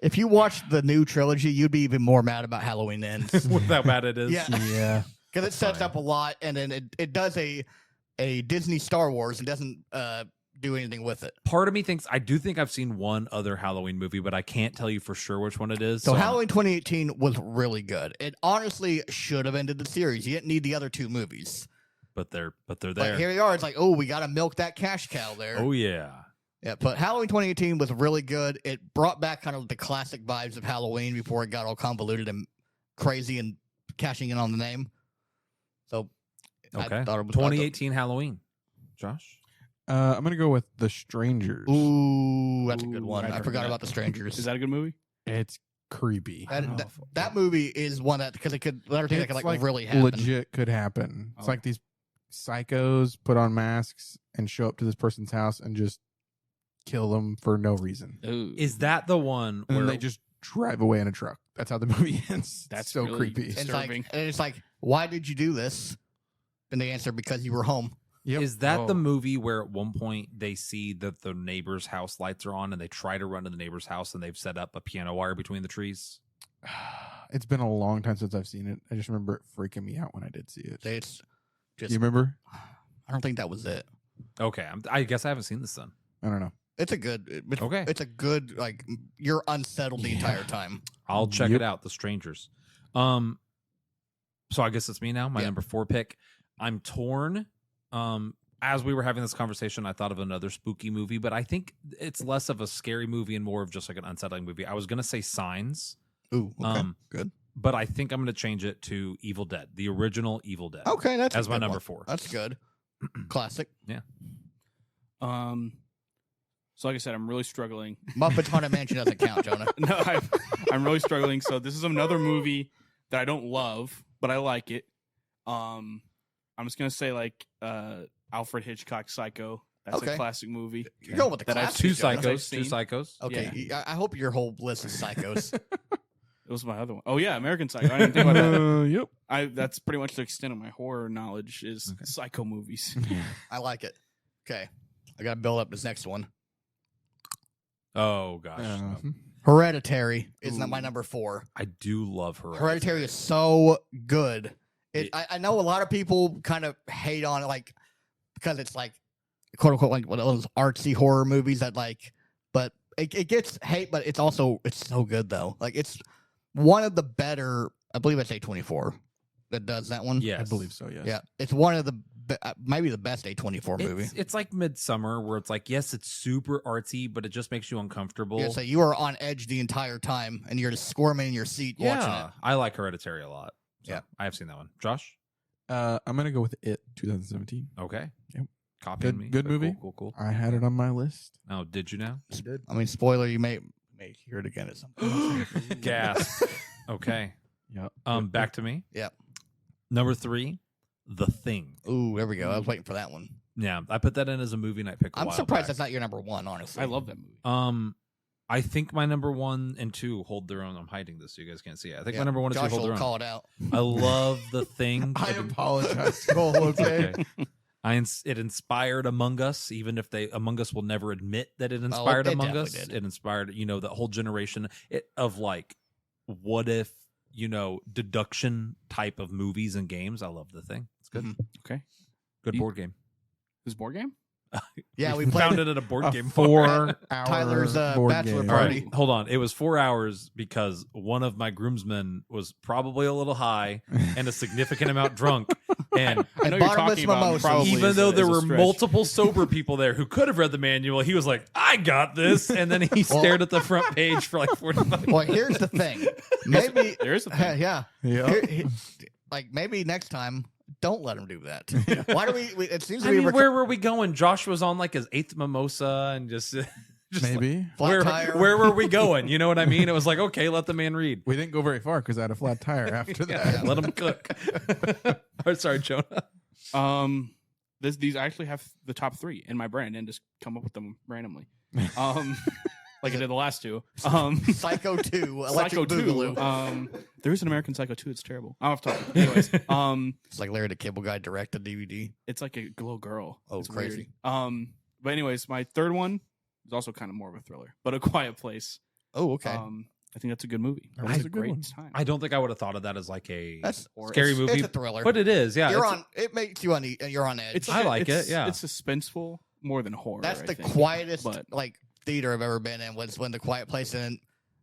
If you watched the new trilogy, you'd be even more mad about Halloween Ends. With how bad it is. Yeah. Yeah. Because it sets Fine. up a lot, and then it does a Disney Star Wars and doesn't do anything with it. Part of me thinks I do think I've seen one other Halloween movie, but I can't tell you for sure which one it is. So Halloween 2018 was really good. It honestly should have ended the series. You didn't need the other 2 movies. but they're there. But here we are. It's like, oh, we got to milk that cash cow there. Oh yeah. Yeah, but Halloween 2018 was really good. It brought back kind of the classic vibes of Halloween before it got all convoluted and crazy and cashing in on the name. So, Okay. I thought it was 2018 Halloween. Josh? I'm gonna go with The Strangers. Ooh, that's a good Ooh, one. I've I heard forgot that. about The Strangers. Is that a good movie? It's creepy. That movie is one that because it could let her think that It's could like really happen. legit could happen. It's Oh. like these psychos put on masks and show up to this person's house and just kill them for no reason. Ooh. Is that the one And where then they just drive away in a truck. That's how the movie ends. That's so really creepy. And disturbing. it's like, why did you do this? And they answer because you were home. Yep. Is that the Oh. movie where at one point they see that the neighbor's house lights are on and they try to run to the neighbor's house and they've set up a piano wire between the trees? It's been a long time since I've seen it. I just remember it freaking me out when I did see it. It's just. You remember? I don't think that was it. Okay, I guess I haven't seen this then. I don't know. It's a good. Okay. It's a good like you're unsettled the Yeah. entire time. I'll check Yep. it out. The Strangers. So I guess it's me now. My Yeah. number 4 pick. I'm torn. As we were having this conversation, I thought of another spooky movie, but I think it's less of a scary movie and more of just like an unsettling movie. I was gonna say Signs, Ooh, okay, good. But I think I'm gonna change it to Evil Dead, the original Evil Dead. Okay, that's as a my good number one. 4. That's good. Classic. So like I said, I'm really struggling. Muppets Haunted Mansion doesn't count, Jonah. No, I'm really struggling. So this is another movie that I don't love, but I like it. I'm just gonna say like Alfred Hitchcock Psycho. That's Okay. a classic movie. You're going with the That I've classic. Two Jonah. Jonah. psychos. Two seen. psychos. Okay, I hope your whole list is psychos. It was my other one. Oh yeah, American Psycho. I didn't think about that. Yep. That's pretty much the extent of my horror knowledge is Okay. psycho movies. I like it. Okay, I got to build up this next one. Oh gosh, Hereditary is not my Ooh. number 4. I do love Hereditary is so good. I know a lot of people kind of hate on it, like because it's like quote unquote like one of those artsy horror movies that like, but it gets hate, but it's so good though. Like it's one of the better. I believe it's A24 that does that one. Yes, I believe so, yes. Yeah, it's one of the maybe the best A24 movie. It's like Midsummer, where it's like, yes, it's super artsy, but it just makes you uncomfortable. Yeah, so you are on edge the entire time, and you're just squirming in your seat watching it. I like Hereditary a lot. So Yeah. I have seen that one. Josh? I'm gonna go with It 2017. Okay. Yep. Copying me. Good But movie. Cool. I had it on my list. Oh, did you now? I did. I mean, spoiler, you may hear it again at some point. Gasp. Okay. Yep. Back to me. Yep. Number 3, The Thing. Ooh, there we go. I was waiting for that one. Yeah, I put that in as a movie night pick. I'm surprised that's not your number one, honestly. I love that movie. I think my number 1 and 2 hold their own. I'm hiding this so you guys can't see it. I think Yeah, my number 1 and 2 Josh hold their will own. call it out. I love The Thing. I apologize. Cole, okay. It inspired Among Us, even if Among Us will never admit that it inspired it Among Us. definitely did. It inspired, the whole generation of like, what if, deduction type of movies and games. I love The Thing. It's good. Mhm. Okay. Good board game. This board game? Yeah, we found played it at a board game. 4-hour Tyler's, board bachelor game. All party. right, hold on. It was 4 hours because one of my groomsmen was probably a little high and a significant amount drunk. And I know you're bottomless talking about mimosas. probably even is though a- there is a were stretch. multiple sober people there who could have read the manual, he was like, I got this. And then he stared at the front page for like 45 minutes. Well, here's the thing. Maybe There is a thing. yeah. Yeah. Like maybe next time, don't let him do that. Why do we? It seems to I be mean, where were we going? Josh was on like his 8th mimosa and just Maybe. flat tire. where were we going? You know what I mean? It was like, okay, let the man read. We didn't go very far because I had a flat tire after that. Yeah, let him cook. Oh, sorry, Jonah. These I actually have the top 3 in my brain and just come up with them randomly. Like I did the last 2. Psycho 2, Psycho Electric 2. Boogaloo. There is an American Psycho 2. It's terrible. I don't have to talk. Anyways, It's like Larry the Cable Guy directed DVD. it's like a little girl. Oh, It's crazy. weird. But anyways, my third one is also kind of more of a thriller, but A Quiet Place. Oh, okay. I think that's a good movie. That It was was a a good great one. time. I don't think I would have thought of that as like a That's scary movie, It's a thriller. but it is. Yeah, you're it's- on. It makes you on. You're on edge. I like it, yeah. It's suspenseful more than horror. That's I the think. quietest but- like theater I've ever been in. Was when The Quiet Place and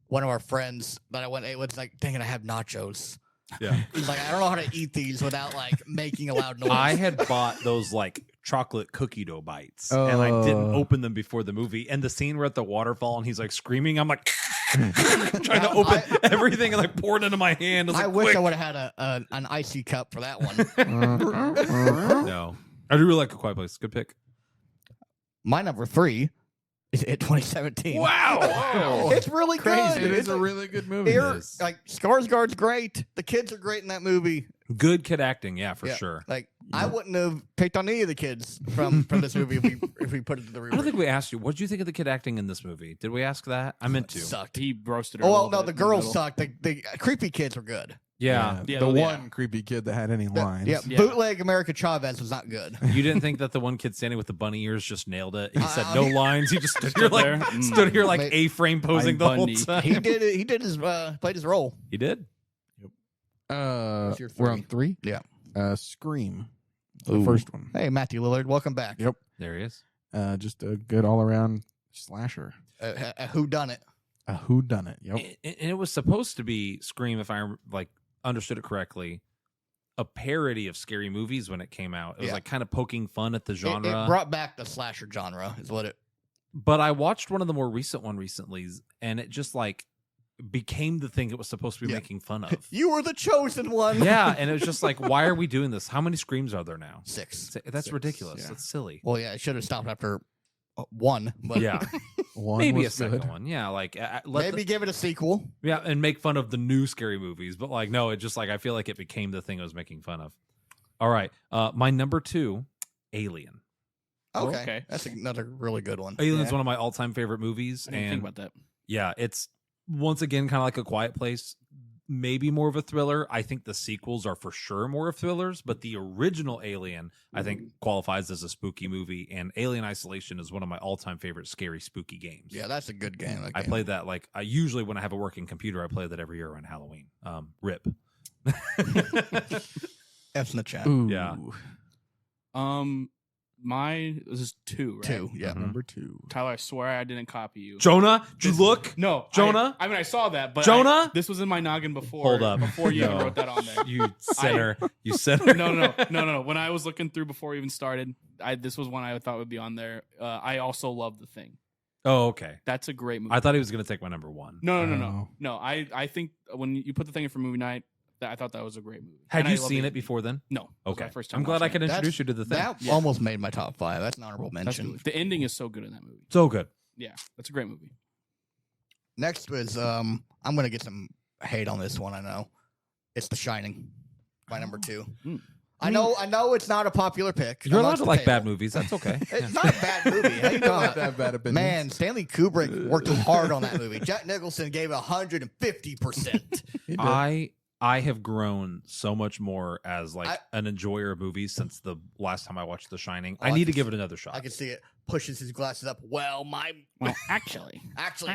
one of our friends that I went ate was like, "Dang it, I have nachos." Yeah. He's like, "I don't know how to eat these without like making a loud noise." I had bought those like chocolate cookie dough bites, and I didn't open them before the movie. And the scene where at the waterfall and he's like screaming, I'm like trying to open everything and like pour it into my hand. I Like, wish quick. I would have had an icy cup for that one. No, I do really like A Quiet Place. Good pick. My number 3 is It 2017. Wow. It's really Crazy. good. It is It's a really good movie. Here, is. like Skarsgård's great. The kids are great in that movie. Good kid acting. Yeah, for Yeah. sure. Like I wouldn't have picked on any of the kids from this movie if we put it to the I don't rework. think we asked you. What did you think of the kid acting in this movie? Did we ask that? I meant to. Sucked. He roasted her. Oh a well, little no, bit the in girls middle. sucked. The creepy kids were good. Yeah. Yeah, the yeah. one creepy kid that had any The- lines. yeah, Yeah. bootleg America Chavez was not good. You didn't think that the one kid standing with the bunny ears just nailed it? He said no he- lines. He just stood here like there? Mm. stood here like Mate, A-frame posing I'm the whole bunny. time. He did it. He did his played his role. He did. What's your We're on 3. Yeah. Scream. Ooh. The first one. Hey, Matthew Lillard, welcome back. Yep. There he is. Just a good all around slasher. Who done it? A whodunit. Yep. And it was supposed to be Scream, if I like understood it correctly, a parody of scary movies when it came out. It was Yeah. like kind of poking fun at the genre. It brought back the slasher genre, is what it. But I watched one of the more recent one recently, and it just like became the thing it was supposed to be Yeah. making fun of. You were the chosen one. Yeah, and it was just like, why are we doing this? How many Screams are there now? 6. That's Six, ridiculous. yeah. That's silly. Well, yeah, it should have stopped after 1, but Yeah, One maybe a was second good. one. Yeah, like maybe give it a sequel. yeah, and make fun of the new scary movies. But like, no, it just like I feel like it became the thing I was making fun of. All right, my number 2, Alien. Okay, Okay. that's another really good one. Alien's Yeah. one of my all-time favorite movies, I didn't and think about that. yeah, it's once again kind of like A Quiet Place, maybe more of a thriller. I think the sequels are for sure more of thrillers, but the original Alien, I think, qualifies as a spooky movie, and Alien Isolation is one of my all-time favorite scary spooky games. Yeah, that's a good game. that I game. play that like I usually when I have a working computer, I play that every year around Halloween. RIP. F's in the chat. Ooh. Yeah. This is 2, right? 2, yeah. Mhm. Number 2. Tyler, I swear I didn't copy you. Jonah, did you look? No, Jonah? I mean, I saw that, but Jonah? this was in my noggin before. Hold up. Before you even No. wrote that on there. You sinner. You sinner. No. When I was looking through before we even started, this was one I thought would be on there. I also love The Thing. Oh, okay. That's a great movie. I thought he was going to take my number 1. No. Oh. No, I think when you put The Thing in for movie night, I thought that was a great movie. Had And I you love seen the it before then? No. It was Okay. my first time I'm glad I watching can it. introduce you to the thing. That almost made my top 5. That's an honorable That's mention. good. The ending is so good in that movie. So good. Yeah, that's a great movie. Next was I'm gonna get some hate on this one. I know it's The Shining, my number 2. Mm. I know it's not a popular pick. You're allowed amongst to the like table. bad movies. That's okay. It's not a bad movie. How you Don't doing? have bad opinions. Man, Stanley Kubrick worked hard on that movie. Jack Nicholson gave 150%. He did. I have grown so much more as like an enjoyer of movies since the last time I watched The Shining. Oh, I I need to can give it another shot. I can see it. Pushes his glasses up. Well, Actually.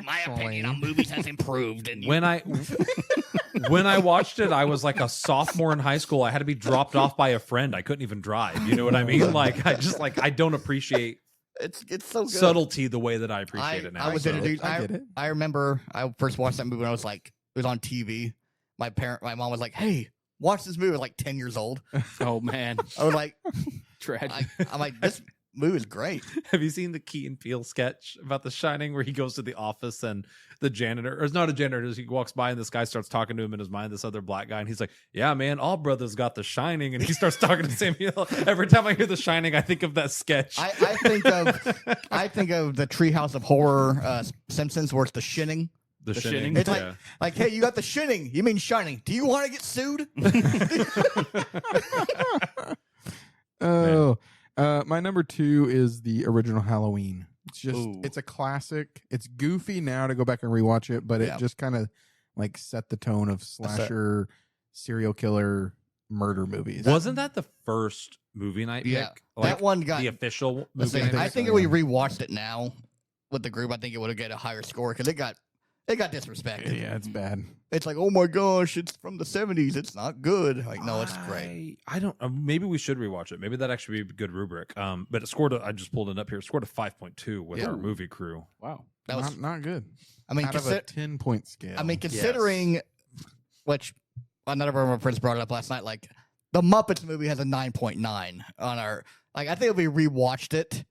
my opinion on movies has improved. And when I watched it, I was like a sophomore in high school. I had to be dropped off by a friend. I couldn't even drive. You know what I mean? Like I don't appreciate it's so good. subtlety the way that I appreciate it now. I was so. introduced. I get it. I remember I first watched that movie when I was like, it was on TV. My mom was like, "Hey, watch this movie." I was like 10 years old. Oh man, I was like, tragic. I'm like, this movie is great. Have you seen the Key and Peele sketch about The Shining where he goes to the office and the janitor, or it's not a janitor, he walks by and this guy starts talking to him in his mind, this other black guy, and he's like, "Yeah, man, all brothers got The Shining," and he starts talking to Samuel. Every time I hear The Shining, I think of that sketch. I think of the Treehouse of Horror Simpsons, where it's the Shinning. The The Shining. Shining? It's yeah. like, hey, you got the Shinning. You mean Shining? Do you want to get sued? Oh, my number 2 is the original Halloween. It's just, Ooh. it's a classic. It's goofy now to go back and rewatch it, but Yeah. it just kind of like set the tone of slasher, serial killer, murder movies. Wasn't that the first movie night Yeah. pick? Like, That one got. the official Let's movie see, night I pick? think so, if we yeah. rewatched it now with the group, I think it would have get a higher score because it got disrespected. Yeah, it's bad. It's like, oh my gosh, it's from the 70s. It's not good. Like, no, it's great. I don't. Maybe we should rewatch it. Maybe that actually be a good rubric. But it scored. I just pulled it up here. It scored a 5.2 with Yeah. our movie crew. Wow. That was. Not good. I mean, Out of a 10-point scale. I mean, considering which another of my friends brought it up last night, like the Muppets movie has a 9.9 on our. Like, I think if we rewatched it,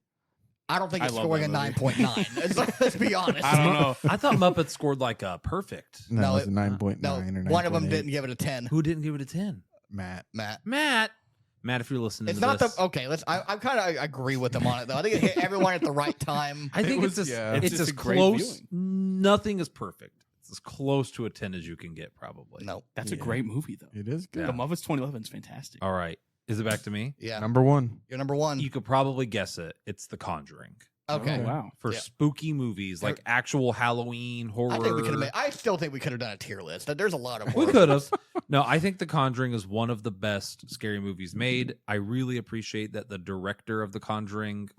I don't think I it's love scoring a that movie. 9.9. Let's be honest. I don't know. I thought Muppets scored like a perfect. no, no, it was a 9.9 No, or 9.8. one of them didn't give it a 10. Who didn't give it a 10? Matt. Matt. Matt, if you're listening It's to not this, the okay. I kind of agree with them on it though. I think it hit everyone at the right time. I think It it's was- as, yeah. it's It's just as a great close. viewing. Nothing is perfect. It's as close to a 10 as you can get, probably. No, That's a Yeah. great movie though. It is good. The Muppets 2011 is fantastic. All right. Is it back to me? yeah, Number 1. you're number one. You could probably guess it. It's The Conjuring. Okay, Oh, wow. For Yeah. spooky movies, like actual Halloween, horror. I think we could have. I still think we could have done a tier list. There's a lot of We horror. could have. No, I think The Conjuring is one of the best scary movies made. I really appreciate that the director of The Conjuring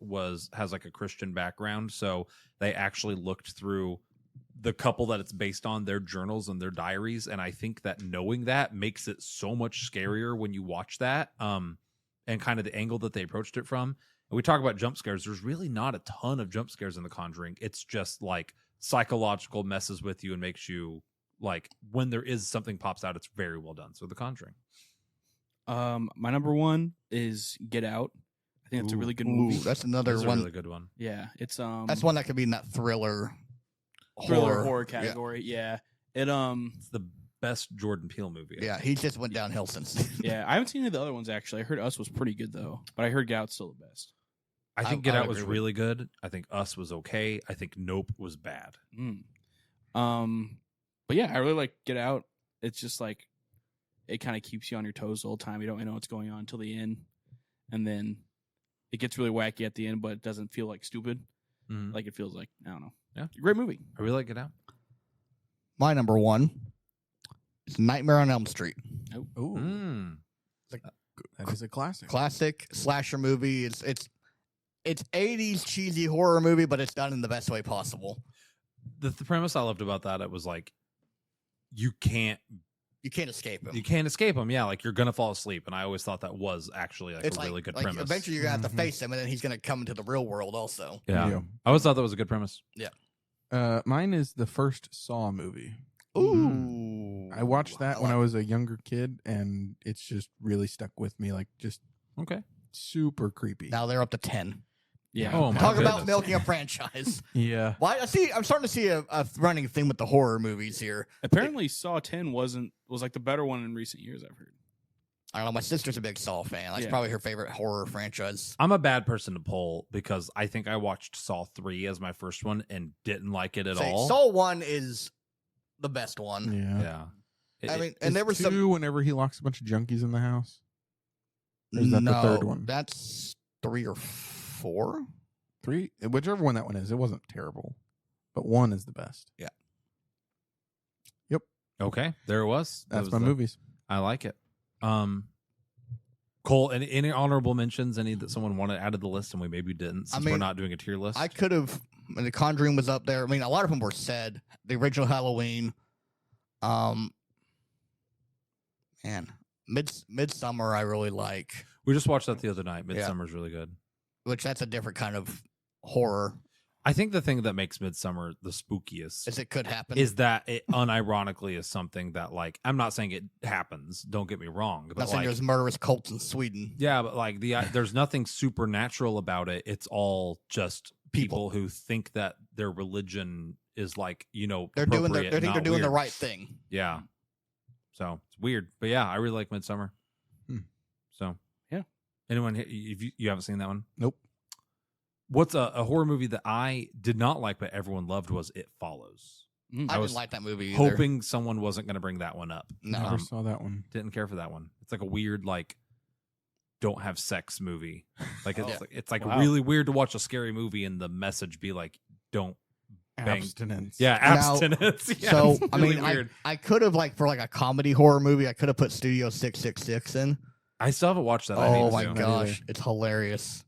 has like a Christian background, so they actually looked through the couple that it's based on, their journals and their diaries, and I think that knowing that makes it so much scarier when you watch that, and kind of the angle that they approached it from. And we talk about jump scares. There's really not a ton of jump scares in The Conjuring. It's just like psychological messes with you and makes you like when there is something pops out, it's very well done. So The Conjuring. My number 1 is Get Out. I think that's a really good movie. Ooh, that's another That's a one. really good one. Yeah, it's That's one that could be in that thriller horror category. Yeah. It It's the best Jordan Peele movie. Yeah, he just went downhill since. yeah, I haven't seen any of the other ones actually. I heard Us was pretty good though, but I heard Get Out's still the best. I think I Get would Out was agree with- really good. I think Us was okay. I think Nope was bad. But yeah, I really like Get Out. It's just like it kind of keeps you on your toes the whole time. You don't know what's going on until the end, and then it gets really wacky at the end, but it doesn't feel like stupid. Mhm. Like it feels like I don't know. Yeah. Great movie. I really like Get Out. My number one is Nightmare on Elm Street. Ooh, Mm. that is a classic. Classic slasher movie. It's 80s cheesy horror movie, but it's done in the best way possible. The premise I loved about that, it was like you can't escape him. escape them. Yeah, like you're gonna fall asleep. And I always thought that was actually like It's a really good like premise. eventually you're gonna have to Mhm. face him, and then he's gonna come into the real world also. Yeah. Yeah. I always thought that was a good premise. Mine is the first Saw movie. Ooh, I watched that when like- I was a younger kid, and it's just really stuck with me. Like, just Okay. super creepy. Now they're up to 10. Yeah. Oh my Talk about goodness. milking a franchise. Yeah. I'm starting to see a running thing with the horror movies here. Apparently, Saw 10 wasn't was like the better one in recent years, I've heard. I don't know. My sister's a big Saw fan. That's Yeah. probably her favorite horror franchise. I'm a bad person to poll because I think I watched Saw 3 as my first one and didn't like it at all. Saw 1 is the best one. Yeah. Yeah. I mean, and there was two some. whenever he locks a bunch of junkies in the house. Or is that No, the third one? that's 3 or 4. 3, whichever one that one is. It wasn't terrible, but 1 is the best. Okay, there it was. That That's was my the- movies. I like it. Cole, any honorable mentions? Any that someone wanted out of the list and we maybe didn't, since we're mean, not doing a tier list? I could have. The Conjuring was up there. I mean, a lot of them were said. The original Halloween. Man, Midsummer I really like, We just watched that the other night. Midsummer's really good. which that's a different kind of horror, I think the thing that makes Midsummer the spookiest as it could happen. is that it unironically is something that, like, I'm not saying it happens. Don't get me wrong, Not but saying like, there's murderous cults in Sweden. yeah, but like there's nothing supernatural about it. It's all just people who think that their religion is like, They're doing appropriate, they think not they're doing the weird. right thing. Yeah. So it's weird, but yeah, I really like Midsummer. So Yeah. Anyone? You haven't seen that one? Nope. What's a horror movie that I did not like but everyone loved was It Follows. I was didn't like that movie either. Hoping someone wasn't going to bring that one up. No. Never saw that one. Didn't care for that one. It's like a weird, like, don't have sex movie. Like it's like Wow. really weird to watch a scary movie and the message be like, don't bang. Abstinence. Yeah, Now, abstinence. Yeah, So it's I really mean, weird. I could have for a comedy horror movie. I could have put Studio 666 in. I still haven't watched that. I Oh need my to. gosh, it's hilarious.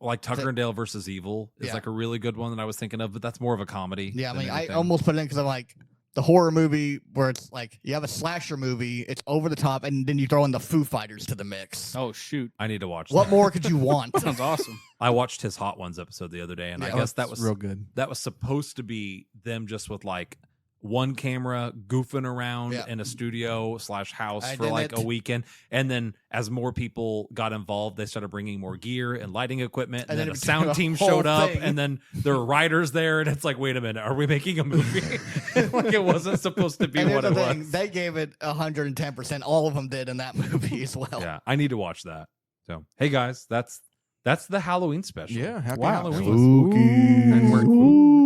Like Tucker and Dale versus Evil is Yeah. like a really good one that I was thinking of, but that's more of a comedy. Yeah, I than mean, I anything. almost put it in because I'm like the horror movie where it's like you have a slasher movie, it's over the top, and then you throw in the Foo Fighters to the mix. Oh shoot, I need to watch What that. more could you want? that sounds awesome. I watched his Hot Ones episode the other day, and I Yeah, guess that was real good. that was supposed to be them just with like one camera goofing around Yeah. in a studio / house I for like didn't. a weekend, and then as more people got involved, they started bringing more gear and lighting equipment, and, And then then a it became sound a team whole showed up, thing. and then there were writers there, and it's like, wait a minute, are we making a movie? Like it wasn't supposed to be And here's what it the thing, was. they gave it 110%. All of them did in that movie as well. Yeah, I need to watch that. So, hey guys, that's the Halloween special. Yeah, happy Wow. Halloween. Spooky. And we're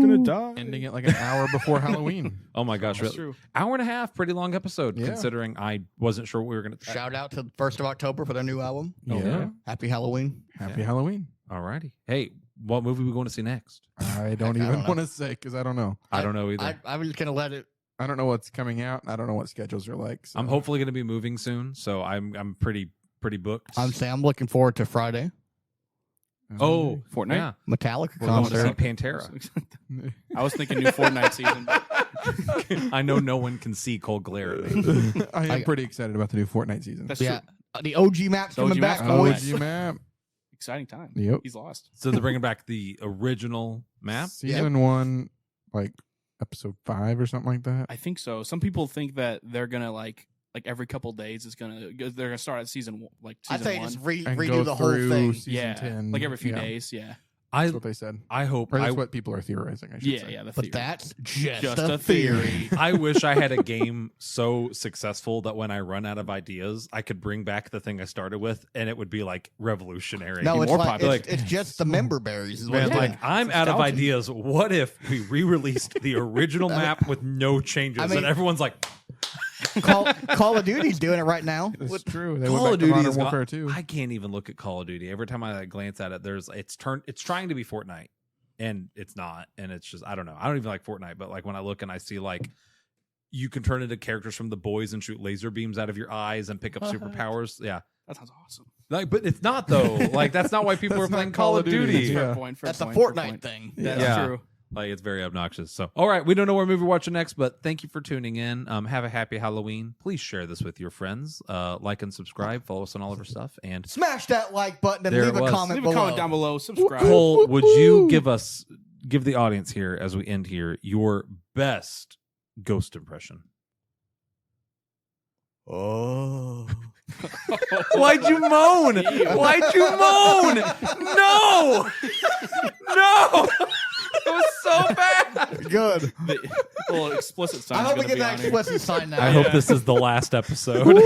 Gonna die. ending it like an hour before Halloween. Oh my gosh, That's really? true. Hour and a half, pretty long episode Yeah. considering I wasn't sure what we were gonna. Shout out to the 1st of October for their new album. Oh, yeah. yeah. Happy Halloween. Happy Yeah. Halloween. Alrighty. Hey, what movie are we going to see next? I don't I even don't know. want to say because I don't know. I don't know either. I'm just gonna let it. I don't know what's coming out. I don't know what schedules are like. So. I'm hopefully going to be moving soon, so I'm pretty booked. I'm saying I'm looking forward to Friday. Oh, Fortnite? yeah, Metallica we're going to see concert. Pantera. I was thinking new Fortnite season. But I know no one can see Cole glare at me. I am I- pretty excited about the new Fortnite season. that's Yeah, true. the OG map's The coming OG back, map's Oh, boys. G map. Exciting time. Yep. He's lost. So they're bringing back the original map. Season 1, like episode 5 or something like that. I think so. Some people think that they're gonna like every couple days they're gonna start at season I season say one. just And redo go the whole through thing. season Yeah, 10. like every few Yeah, days. Yeah, That's what they said. I hope. Or that's I, what people are theorizing, I should yeah, say. yeah. The But theory. that's just Just a a theory. I wish I had a game so successful that when I run out of ideas, I could bring back the thing I started with, and it would be like revolutionary. No, it's more like popular. it's just the member berries. Is what Man, it's like doing. I'm out of nostalgia. ideas. What if we re-released the original map with no changes, I mean- and everyone's like, Call of Duty's doing it right now. It's true. They Call went of back to Duty Modern is Warfare 2. I can't even look at Call of Duty. Every time I glance at it, it's trying to be Fortnite, and it's not. And it's just I don't know. I don't even like Fortnite, but like when I look and I see like you can turn into characters from The Boys and shoot laser beams out of your eyes and pick up What? superpowers. Yeah, that sounds awesome. like, but it's not though. Like that's not why people That's are playing not Call of Duty. Yeah. Fair point. Fair That's a point, fair Fortnite point. thing. That's Yeah. true. Like it's very obnoxious. So, all right, we don't know what movie we're watching next, but thank you for tuning in. Have a happy Halloween. Please share this with your friends. Like and subscribe. Follow us on all of our stuff. And Smash that like button and There leave it a was. comment Leave below. a comment down below. Subscribe. Cole, would you give the audience here as we end here your best ghost impression? Oh. Why'd you moan? Why'd you moan? No, no, it was so bad. Good. Well, explicit sign. I hope we get that explicit sign now. I hope this is the last episode.